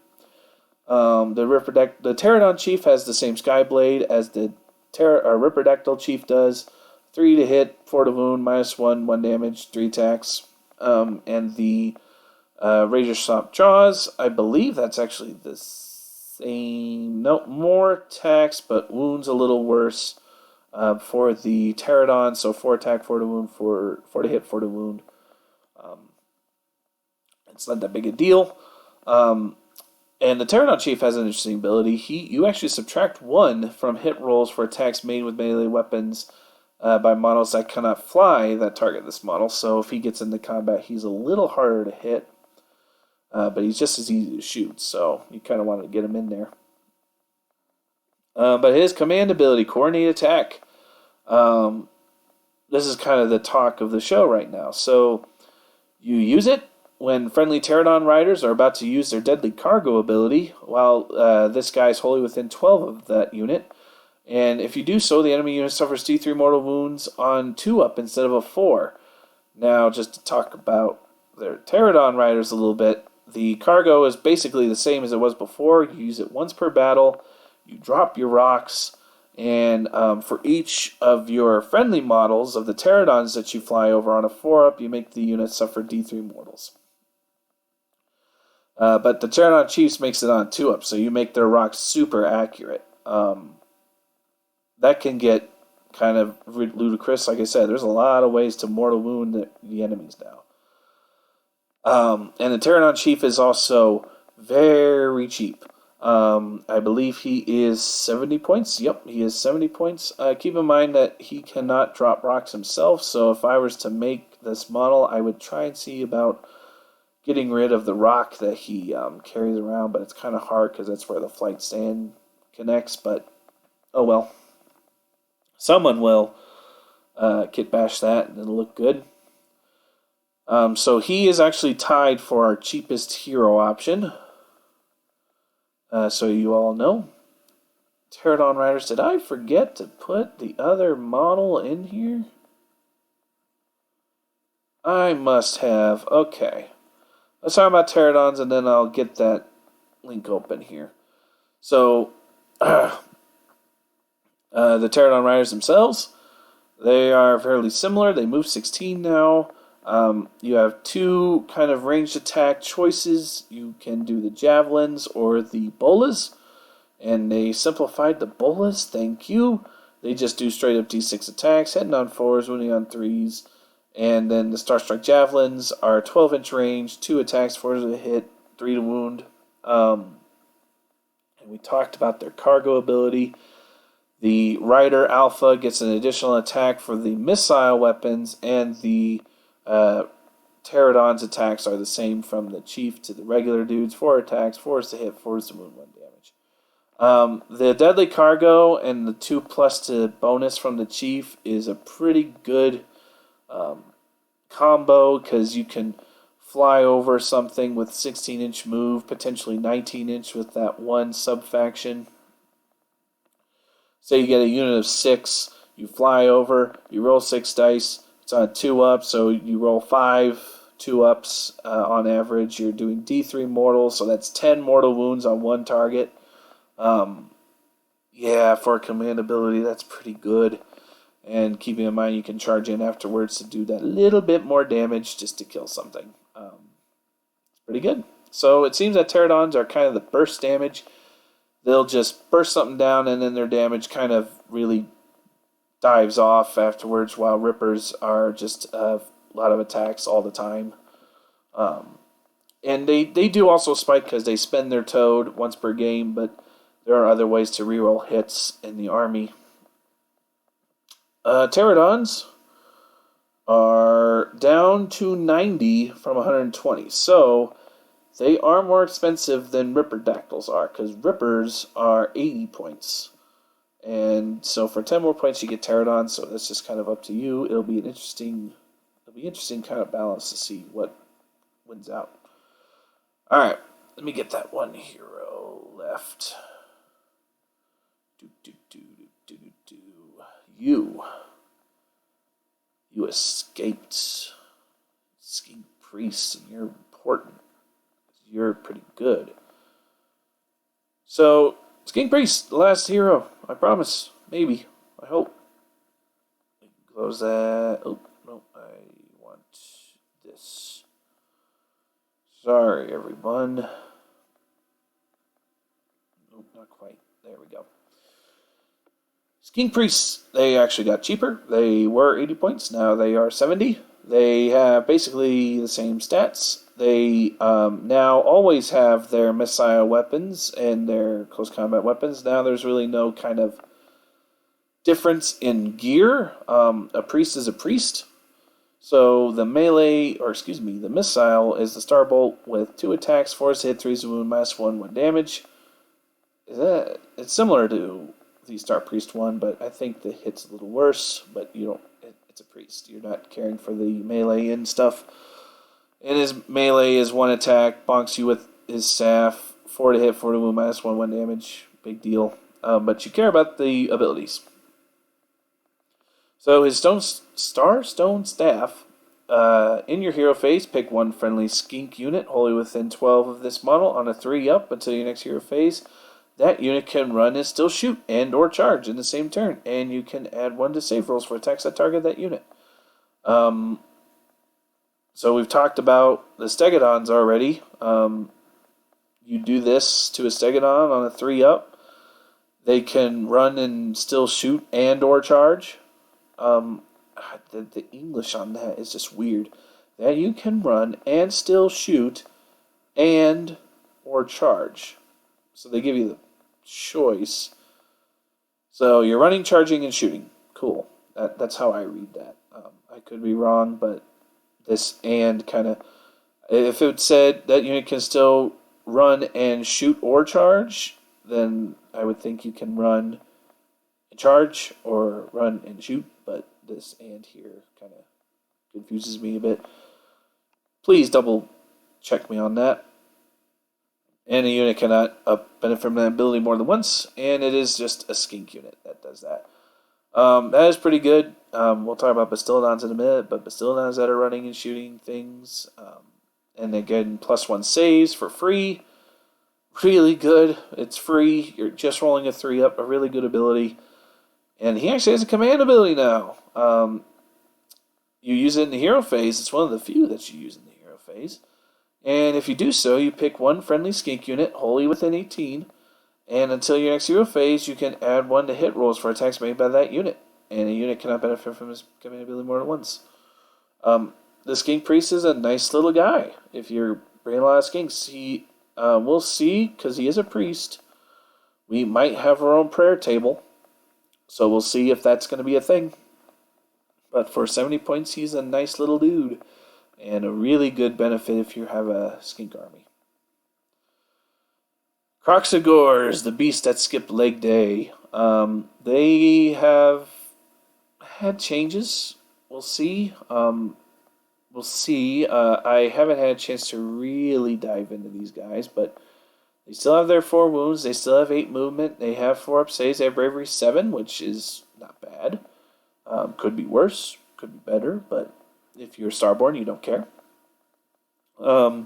The Terradon Chief has the same Skyblade as the Ripperdactyl Chief does. 3 to hit, 4 to wound, -1, 1 damage, 3 attacks. And the Razor Stomp Jaws, I believe that's actually the same. No, more attacks, but wounds a little worse for the Terradon. So 4 attack, 4 to wound, 4 to hit, 4 to wound. It's not that big a deal. And the Terradon Chief has an interesting ability. You actually subtract 1 from hit rolls for attacks made with melee weapons by models that cannot fly that target this model. So if he gets into combat, he's a little harder to hit. But he's just as easy to shoot, so you kind of want to get him in there. But his command ability, Coordinate Attack, this is kind of the talk of the show right now. So you use it when friendly Terradon riders are about to use their deadly cargo ability, while this guy's wholly within 12 of that unit. And if you do so, the enemy unit suffers D3 mortal wounds on 2-up instead of a 4. Now, just to talk about their Terradon riders a little bit, the cargo is basically the same as it was before. You use it once per battle, you drop your rocks, and for each of your friendly models of the Terradons that you fly over on a 4-up, you make the unit suffer D3 mortals. But the Terradon Chiefs makes it on 2-up, so you make their rocks super accurate. That can get kind of ludicrous. Like I said, there's a lot of ways to mortal wound the enemies now. And the Terradon Chief is also very cheap. I believe he is 70 points. Yep, he is 70 points. Keep in mind that he cannot drop rocks himself, so if I was to make this model, I would try and see about getting rid of the rock that he carries around, but it's kind of hard because that's where the flight stand connects, but oh well. Someone will kit bash that and it'll look good. So he is actually tied for our cheapest hero option. So you all know. Terradon Riders, did I forget to put the other model in here? I must have. Okay. Let's talk about Terradons and then I'll get that link open here. So, the Terradon Riders themselves, they are fairly similar. They move 16 now. You have 2 kind of ranged attack choices. You can do the javelins or the bolas, and they simplified the bolas. Thank you. They just do straight up D6 attacks, hitting on 4s, wounding on 3s, and then the Starstrike javelins are 12-inch range, 2 attacks, 4 to hit, 3 to wound. And we talked about their cargo ability. The Rider Alpha gets an additional attack for the missile weapons, and the Terradon's attacks are the same from the Chief to the regular dudes. 4 attacks, 4s to hit, 4s to wound, 1 damage. The Deadly Cargo and the 2+ to bonus from the Chief is a pretty good combo because you can fly over something with 16-inch move, potentially 19-inch with that one sub-faction. Say you get a unit of 6, you fly over, you roll 6 dice, it's on 2-up, so you roll 5 2-ups on average. You're doing D3 mortals, so that's 10 mortal wounds on one target. Yeah, for a command ability, that's pretty good. And keeping in mind you can charge in afterwards to do that little bit more damage just to kill something. It's pretty good. So it seems that Terradons are kind of the burst damage. They'll just burst something down and then their damage kind of really dives off afterwards, while Rippers are just a lot of attacks all the time. And they do also spike because they spend their toad once per game, but there are other ways to reroll hits in the army. Terradons are down to 90 from 120, so they are more expensive than Ripperdactyls are, because Rippers are 80 points. And so for 10 more points you get Terradon, so that's just kind of up to you. It'll be interesting kind of balance to see what wins out. Alright, let me get that one hero left. You escaped Skink Priest, and you're important. You're pretty good. So, Skink Priest, the last hero. I promise. Maybe. I hope. Close that. Oh, no. I want this. Sorry, everyone. not quite. There we go. Skink Priests, they actually got cheaper. They were 80 points, now they are 70. They have basically the same stats. They now always have their missile weapons and their close combat weapons. Now there's really no kind of difference in gear. A priest is a priest. So the the missile is the Starbolt with 2 attacks, 4 hit, 3 wound, -1 damage. It's similar to the Starpriest one, but I think the hit's a little worse. But you don't. It's a priest. You're not caring for the melee and stuff. And his melee is 1 attack, bonks you with his staff, 4 to hit, 4 to wound, -1 damage. Big deal. But you care about the abilities. So his stone staff. In your hero phase, pick 1 friendly skink unit wholly within 12 of this model on a 3-up until your next hero phase. That unit can run and still shoot and or charge in the same turn, and you can add 1 to save rolls for attacks that target that unit. So we've talked about the Stegadons already. You do this to a Stegadon on a 3-up. They can run and still shoot and or charge. The English on that is just weird. That you can run and still shoot and or charge. So they give you the choice. So you're running, charging, and shooting. Cool. That's how I read that. I could be wrong, but this and kind of... If it said that unit can still run and shoot or charge, then I would think you can run and charge or run and shoot, but this and here kind of confuses me a bit. Please double check me on that. And a unit cannot benefit from that ability more than once, and it is just a skink unit that does that. That is pretty good. We'll talk about Bastiladons in a minute, but Bastiladons that are running and shooting things, and again, +1 saves for free. Really good. It's free. You're just rolling a 3-up, a really good ability. And he actually has a command ability now. You use it in the hero phase. It's one of the few that you use in the hero phase. And if you do so, you pick 1 friendly skink unit wholly within 18. And until your next hero phase, you can add 1 to hit rolls for attacks made by that unit. And a unit cannot benefit from his command ability more than once. The Skink Priest is a nice little guy. If you're bringing a lot of skinks, we'll see, because he is a priest. We might have our own prayer table. So we'll see if that's going to be a thing. But for 70 points, he's a nice little dude. And a really good benefit if you have a skink army. Kroxigor is the beast that skipped leg day. They have had changes. We'll see. I haven't had a chance to really dive into these guys, but they still have their 4 wounds. They still have 8 movement. They have 4 up saves. They have bravery 7, which is not bad. Could be worse. Could be better. But if you're Starborn, you don't care. The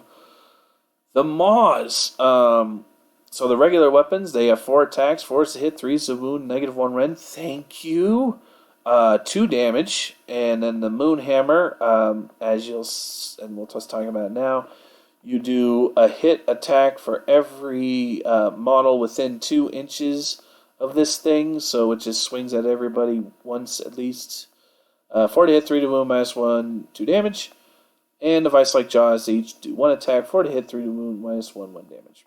Maws. So the regular weapons, they have 4 attacks, 4 to hit, 3 to wound, -1 rend. Thank you. 2 damage. And then the Moonhammer, and we'll just talk about it now. You do a hit attack for every model within 2 inches of this thing, so it just swings at everybody once at least. 4 to hit, 3 to wound, -1, 2 damage. And device like Jaws, they each do 1 attack, 4 to hit, 3 to wound, -1 damage.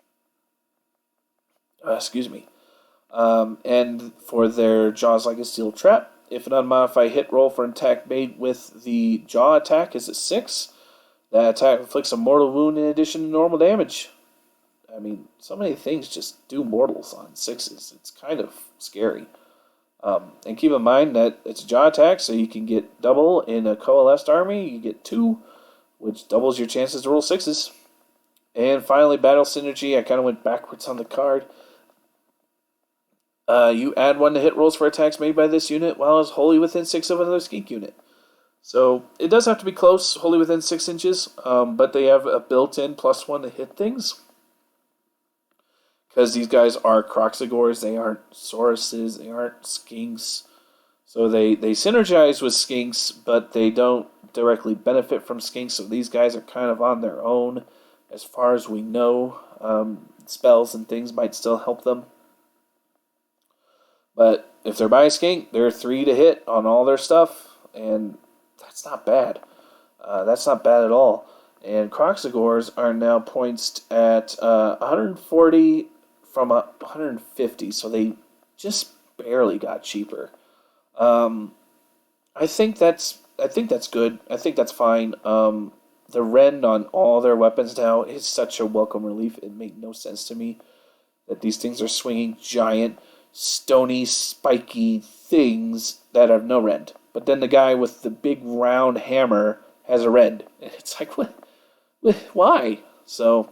And for their Jaws like a steel trap, if an unmodified hit roll for an attack made with the jaw attack is a 6, that attack inflicts a mortal wound in addition to normal damage. I mean, so many things just do mortals on 6s. It's kind of scary. And keep in mind that it's a jaw attack, so you can get double in a coalesced army. You get 2, which doubles your chances to roll 6s. And finally, Battle Synergy. I kind of went backwards on the card. You add 1 to hit rolls for attacks made by this unit while it's wholly within 6 of another skink unit. So it does have to be close, wholly within 6 inches, but they have a built-in +1 to hit things. Because these guys are Kroxigors, they aren't Sauruses, they aren't Skinks. So they synergize with Skinks, but they don't directly benefit from Skinks, so these guys are kind of on their own. As far as we know, spells and things might still help them. But if they're by Skink, they're 3 to hit on all their stuff, and that's not bad. That's not bad at all. And Kroxigors are now points at 140 from 150, so they just barely got cheaper. I think that's good. I think that's fine. The rend on all their weapons now is such a welcome relief. It made no sense to me that these things are swinging giant, stony, spiky things that have no rend. But then the guy with the big round hammer has a rend. And it's like, what? Why? So,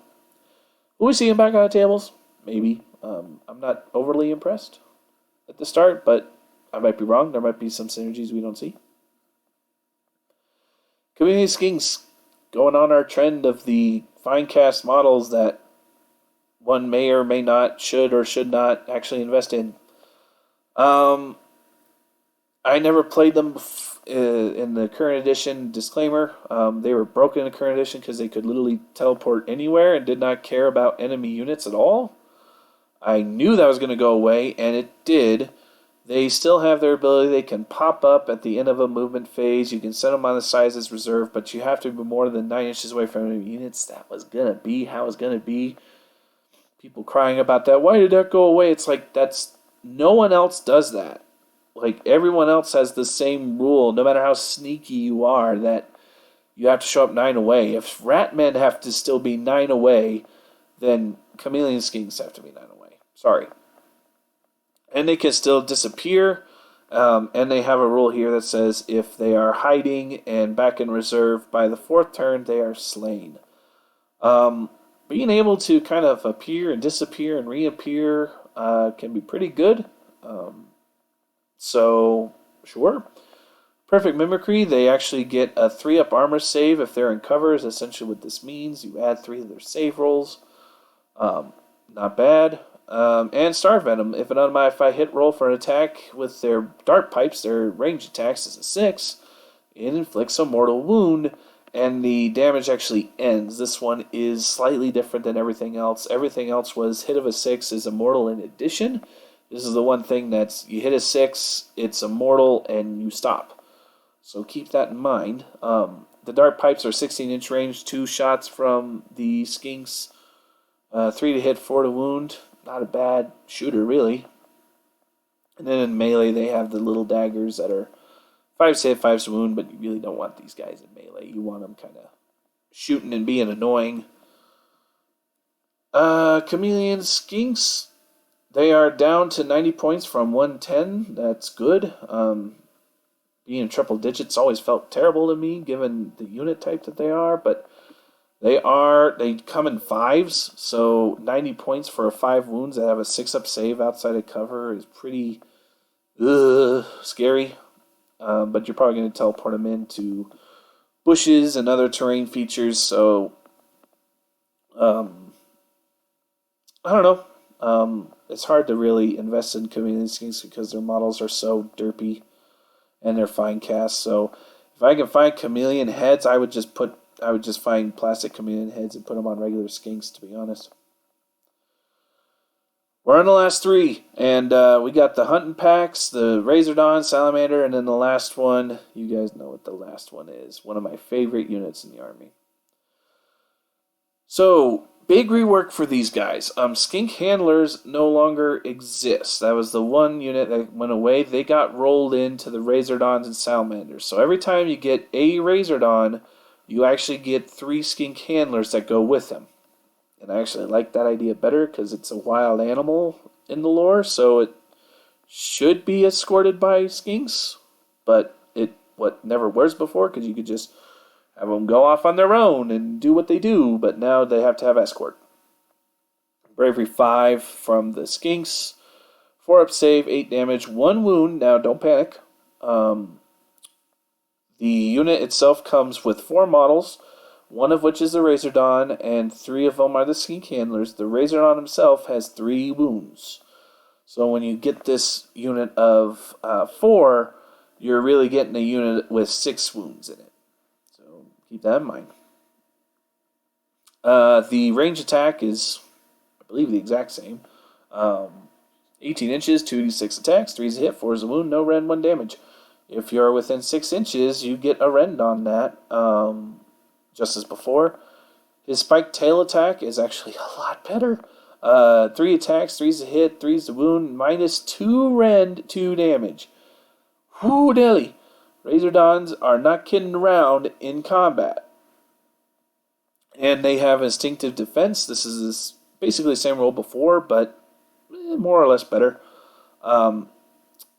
will we see him back on the tables? Maybe. I'm not overly impressed at the start, but I might be wrong. There might be some synergies we don't see. Chameleon Skinks, going on our trend of the fine cast models that one may or may not, should or should not actually invest in. I never played them in the current edition. Disclaimer, they were broken in the current edition because they could literally teleport anywhere and did not care about enemy units at all. I knew that was going to go away, and it did. They still have their ability. They can pop up at the end of a movement phase. You can set them on the size as reserve, but you have to be more than 9 inches away from enemy units. That was going to be how it's going to be. People crying about that. Why did that go away? It's like, no one else does that. Like, everyone else has the same rule, no matter how sneaky you are, that you have to show up 9 away. If Ratmen have to still be 9 away, then Chameleon Skinks have to be 9 away. Sorry. And they can still disappear, and they have a rule here that says if they are hiding and back in reserve by the 4th turn, they are slain. Being able to kind of appear and disappear and reappear can be pretty good. So, sure. Perfect Mimicry, they actually get a 3-up armor save if they're in cover, is essentially what this means. You add 3 to their save rolls. Not bad. And Star Venom, if an unmodified hit roll for an attack with their dart pipes, their range attacks is a 6, it inflicts a mortal wound, and the damage actually ends. This one is slightly different than everything else. Everything else was hit of a 6 is immortal in addition. This is the one thing that's, you hit a 6, it's immortal, and you stop. So keep that in mind. The dart pipes are 16-inch range, 2 shots from the Skinks, 3 to hit, 4 to wound. Not a bad shooter, really. And then in melee, they have the little daggers that are 5 to hit, 5 to wound, but you really don't want these guys in melee. You want them kind of shooting and being annoying. Chameleon Skinks, they are down to 90 points from 110. That's good. Being in triple digits always felt terrible to me, given the unit type that they are, but they come in 5s, so 90 points for 5 wounds that have a 6-up save outside of cover is pretty scary. But you're probably going to teleport them into bushes and other terrain features, so I don't know. It's hard to really invest in Chameleon Skinks because their models are so derpy and they're fine cast. So if I can find chameleon heads, I would just find plastic chameleon heads and put them on regular Skinks, to be honest. We're on the last 3, and we got the hunting packs, the Razordon, Salamander, and then the last one. You guys know what the last one is. One of my favorite units in the army. So, big rework for these guys. Skink Handlers no longer exist. That was the one unit that went away. They got rolled into the Razordons and Salamanders. So every time you get a Razordon, you actually get 3 Skink Handlers that go with them. And I actually like that idea better because it's a wild animal in the lore, so it should be escorted by Skinks, but it never was before because you could just have them go off on their own and do what they do, but now they have to have escort. Bravery 5 from the Skinks, 4-up save, 8 damage, 1 wound. Now don't panic. The unit itself comes with 4 models, one of which is the Razordon, and 3 of them are the Skink Handlers. The Razordon himself has 3 wounds. So when you get this unit of 4, you're really getting a unit with 6 wounds in it. So keep that in mind. The range attack is, I believe, the exact same. 18 inches, 2d6 attacks, 3 is a hit, 4 is a wound, no rend, 1 damage. If you're within 6 inches, you get a rend on that, just as before. His spiked tail attack is actually a lot better. 3 attacks, 3 is a hit, 3 is a wound, minus 2 rend, 2 damage. Whoo, dilly. Razordons are not kidding around in combat. And they have instinctive defense. This is basically the same role before, but more or less better.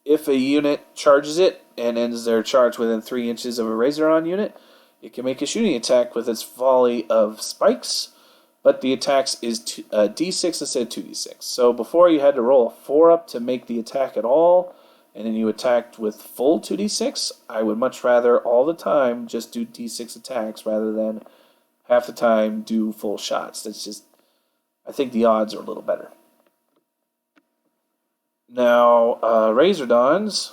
If a unit charges it and ends their charge within 3 inches of a Razordon unit, it can make a shooting attack with its volley of spikes, but the attacks is d6 instead of 2d6. So before you had to roll a 4 up to make the attack at all, and then you attacked with full 2d6, I would much rather all the time just do d6 attacks rather than half the time do full shots. That's just, I think the odds are a little better. Now, Razordons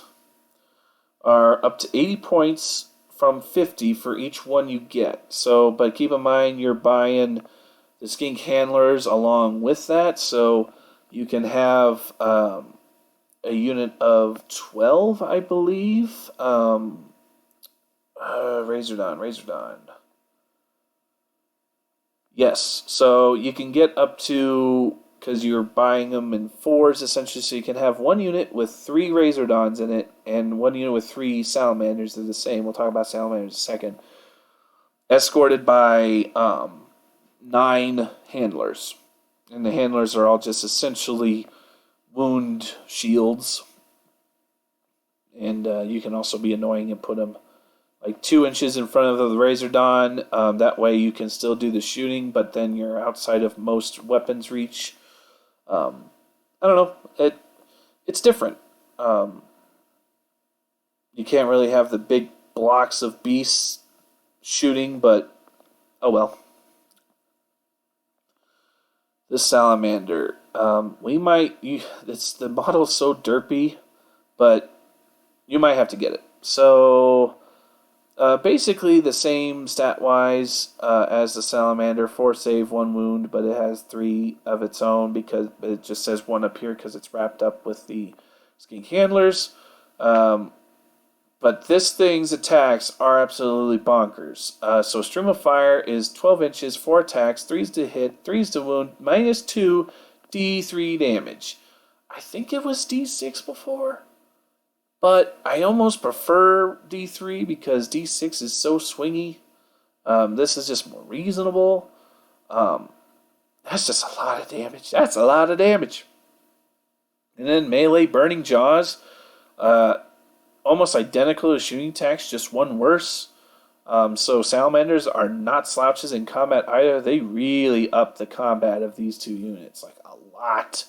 are up to 80 points from 50 for each one you get. So, but keep in mind you're buying the skink handlers along with that, so you can have a unit of 12, I believe. Razordon. Yes, so you can get up to, because you're buying them in 4s essentially, so you can have one unit with 3 Razordons in it and one unit with 3 Salamanders. They're the same. We'll talk about Salamanders in a second. Escorted by 9 handlers. And the handlers are all just essentially wound shields. And you can also be annoying and put them like 2 inches in front of the Razordon. That way you can still do the shooting, but then you're outside of most weapons reach. I don't know. It's different. You can't really have the big blocks of beasts shooting, but oh well. This salamander, the model's so derpy, but you might have to get it. So, basically the same stat-wise as the salamander, 4 save, 1 wound, but it has 3 of its own because it just says 1 up here because it's wrapped up with the skink handlers. But this thing's attacks are absolutely bonkers. So Stream of Fire is 12 inches, 4 attacks, 3's to hit, 3's to wound, minus 2, D3 damage. I think it was D6 before, but I almost prefer D3 because D6 is so swingy. This is just more reasonable. That's just a lot of damage. That's a lot of damage. And then melee Burning Jaws. Almost identical to shooting attacks, just one worse. So salamanders are not slouches in combat either. They really up the combat of these 2 units, like a lot.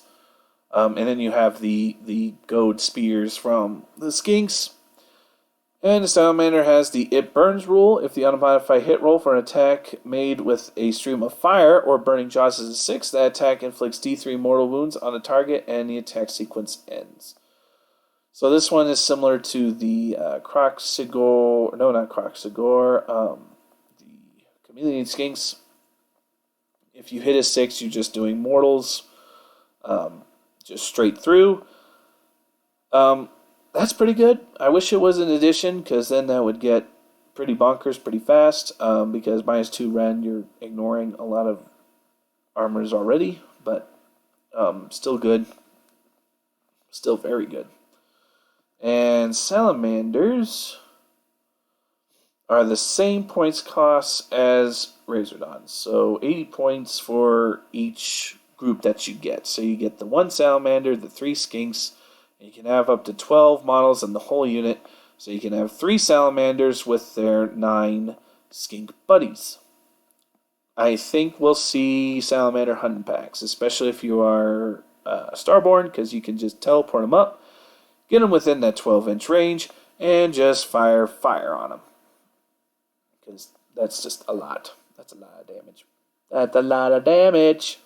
And then you have the goad spears from the skinks. And the salamander has the It Burns rule. If the unmodified hit roll for an attack made with a stream of fire or burning jaws is a 6, that attack inflicts D3 mortal wounds on the target and the attack sequence ends. So this one is similar to the Kroxigor, no, not Kroxigor, the Chameleon Skinks. If you hit a 6, you're just doing mortals, just straight through. That's pretty good. I wish it was an addition, because then that would get pretty bonkers pretty fast, because minus 2 rend, you're ignoring a lot of armors already, but still good. Still very good. And salamanders are the same points cost as Razordons. So 80 points for each group that you get. So you get the 1 salamander, the 3 skinks, and you can have up to 12 models in the whole unit. So you can have 3 salamanders with their 9 skink buddies. I think we'll see salamander hunting packs, especially if you are Starborn, because you can just teleport them up, get them within that 12-inch range, and just fire on them. Because that's just a lot. That's a lot of damage. That's a lot of damage.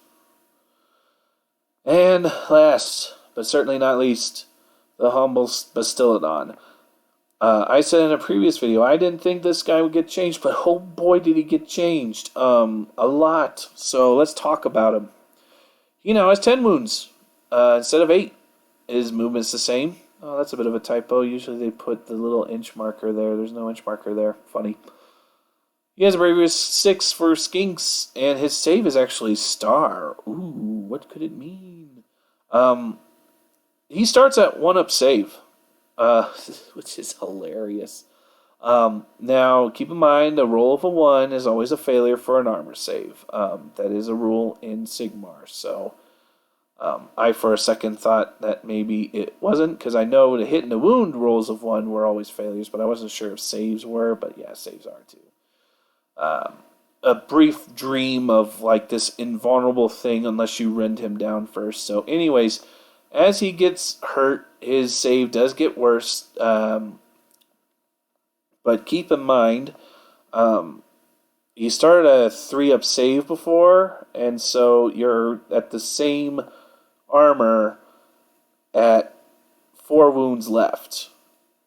And last, but certainly not least, the humble Bastiladon. I said in a previous video, I didn't think this guy would get changed, but oh boy did he get changed. A lot. So let's talk about him. He now has 10 wounds instead of 8. his movement's the same. Oh, that's a bit of a typo. Usually they put the little inch marker there. There's no inch marker there. Funny. He has a bravery of 6 for Skinks, and his save is actually star. Ooh, what could it mean? He starts at 1-up save, which is hilarious. Now, keep in mind, a roll of a 1 is always a failure for an armor save. That is a rule in Sigmar, so I for a second thought that maybe it wasn't, because I know the hit and the wound rolls of 1 were always failures, but I wasn't sure if saves were, but yeah, saves are too. A brief dream of like this invulnerable thing unless you rend him down first. So anyways, as he gets hurt, his save does get worse. But keep in mind, he started a 3-up save before, and so you're at the same armor at 4 wounds left.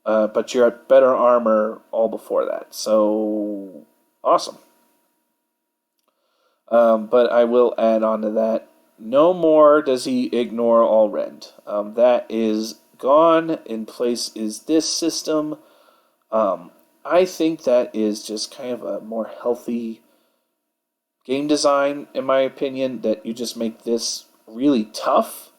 But you're at better armor all before that. So awesome. But I will add on to that. No more does he ignore all rend. That is gone. In place is this system. I think that is just kind of a more healthy game design, in my opinion, that you just make this really tough.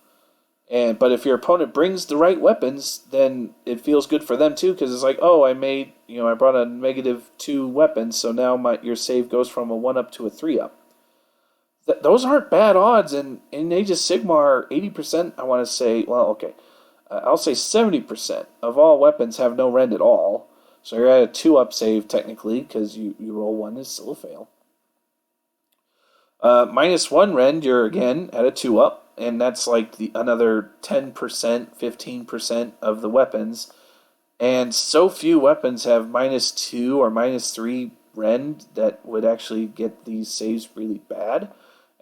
But if your opponent brings the right weapons, then it feels good for them too, because it's like, oh, I brought a -2 weapon, so now your save goes from a 1-up to a 3-up. Those aren't bad odds, and in Age of Sigmar, 80%, I want to say, well, okay, I'll say 70% of all weapons have no rend at all, so you're at a 2-up save, technically, because you roll 1 is still a fail. -1 rend, you're again at a 2-up, and that's like another 10%, 15% of the weapons. And so few weapons have -2 or -3 rend that would actually get these saves really bad.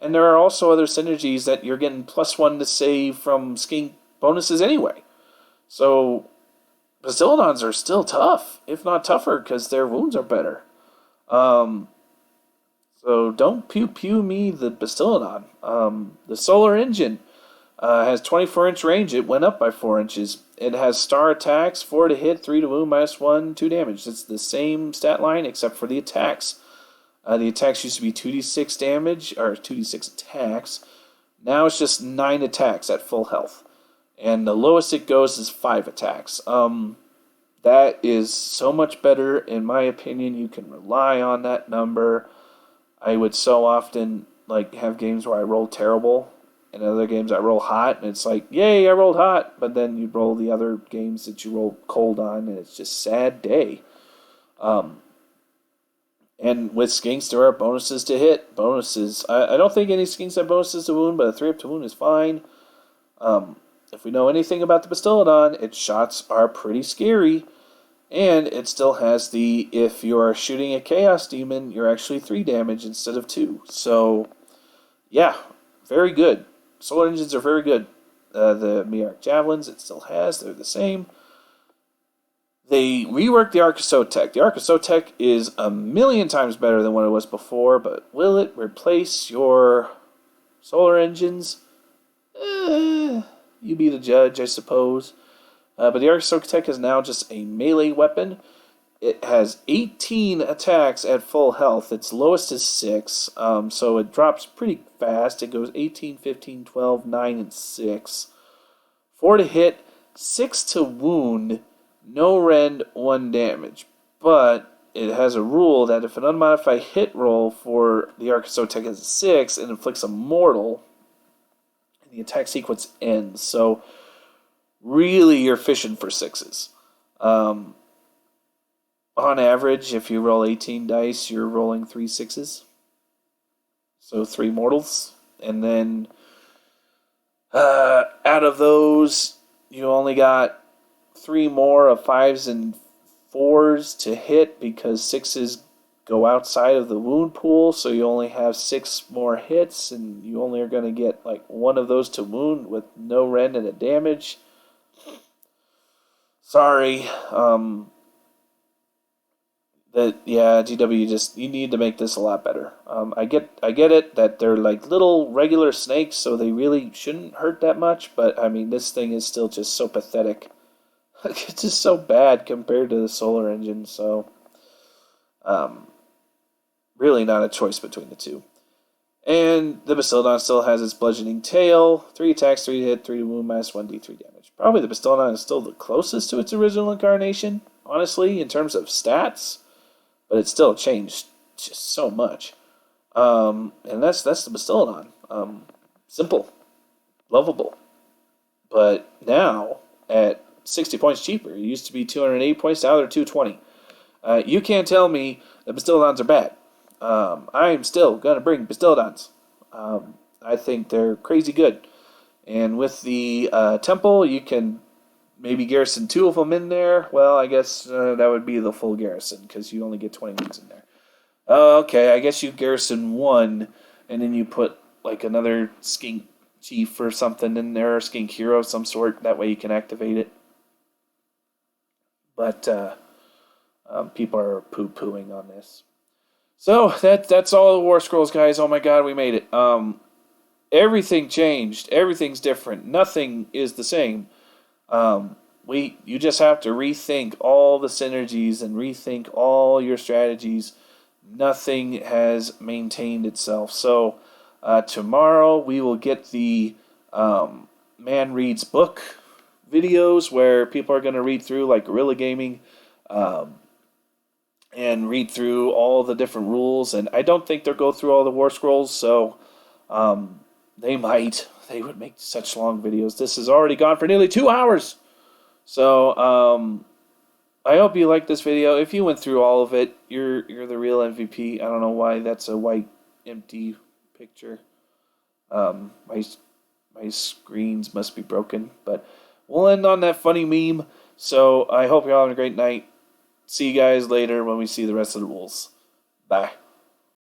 And there are also other synergies that you're getting +1 to save from skink bonuses anyway. So Bastiladons are still tough, if not tougher, because their wounds are better. So don't pew me the Bastiladon. The Solar Engine has 24-inch range. It went up by 4 inches. It has star attacks, 4 to hit, 3 to wound, -1, 2 damage. It's the same stat line except for the attacks. The attacks used to be 2d6 damage, or 2d6 attacks. Now it's just 9 attacks at full health. And the lowest it goes is 5 attacks. That is so much better, in my opinion. You can rely on that number. I would so often have games where I roll terrible, and other games I roll hot, and it's like, yay, I rolled hot, but then you roll the other games that you roll cold on, and it's just sad day. And with Skinks, there are bonuses to hit. Bonuses. I don't think any Skinks have bonuses to wound, but a 3-up to wound is fine. If we know anything about the Bastiladon, its shots are pretty scary. And it still has if you're shooting a Chaos Demon, you're actually 3 damage instead of 2. So, yeah, very good. Solar Engines are very good. The Miarch Javelins, it still has. They're the same. They reworked the Arcosotech. The Arcosotech is a million times better than what it was before, but will it replace your Solar Engines? You be the judge, I suppose. But the Arcosotech is now just a melee weapon. It has 18 attacks at full health. Its lowest is 6, so it drops pretty fast. It goes 18, 15, 12, 9, and 6. 4 to hit, 6 to wound, no rend, 1 damage. But it has a rule that if an unmodified hit roll for the Arcosotech is a 6, it inflicts a mortal, and the attack sequence ends. So really, you're fishing for 6s. On average, if you roll 18 dice, you're rolling 3 6s. So 3 mortals. And then out of those, you only got 3 more of 5s and 4s to hit, because 6s go outside of the wound pool, so you only have 6 more hits, and you only are going to get 1 of those to wound with no rend and a damage. that yeah, GW you need to make this a lot better. I get it that they're like little regular snakes, so they really shouldn't hurt that much. But I mean, this thing is still just so pathetic. It's just so bad compared to the solar engine. So, um, really not a choice between the two. And the Bastiladon still has its bludgeoning tail, 3 attacks, 3 hit, 3 wound, minus 1d3 damage. Probably the Bastiladon is still the closest to its original incarnation, honestly, in terms of stats. But it's still changed just so much. And that's the Bastiladon. Simple, lovable. But now, at 60 points cheaper, it used to be 280 points, now they're 220. You can't tell me that Bastiladons are bad. I'm still going to bring Bastiladons. I think they're crazy good. And with the temple, you can maybe garrison 2 of them in there. Well, I guess that would be the full garrison, because you only get 20 wings in there. Okay, I guess you garrison 1, and then you put like another skink chief or something in there, or skink hero of some sort. That way you can activate it. But people are poo-pooing on this. So that's all the Warscrolls, guys. Oh my god, we made it. Everything changed. Everything's different. Nothing is the same. You just have to rethink all the synergies and rethink all your strategies. Nothing has maintained itself. So tomorrow we will get the Man Reads Book videos where people are going to read through like Guerrilla Gaming and read through all the different rules. And I don't think they'll go through all the Warscrolls, so they might. They would make such long videos. This has already gone for nearly 2 hours. So I hope you liked this video. If you went through all of it, you're the real MVP. I don't know why that's a white empty picture. My screens must be broken, but we'll end on that funny meme. So I hope you're all having a great night. See you guys later when we see the rest of the rules. Bye.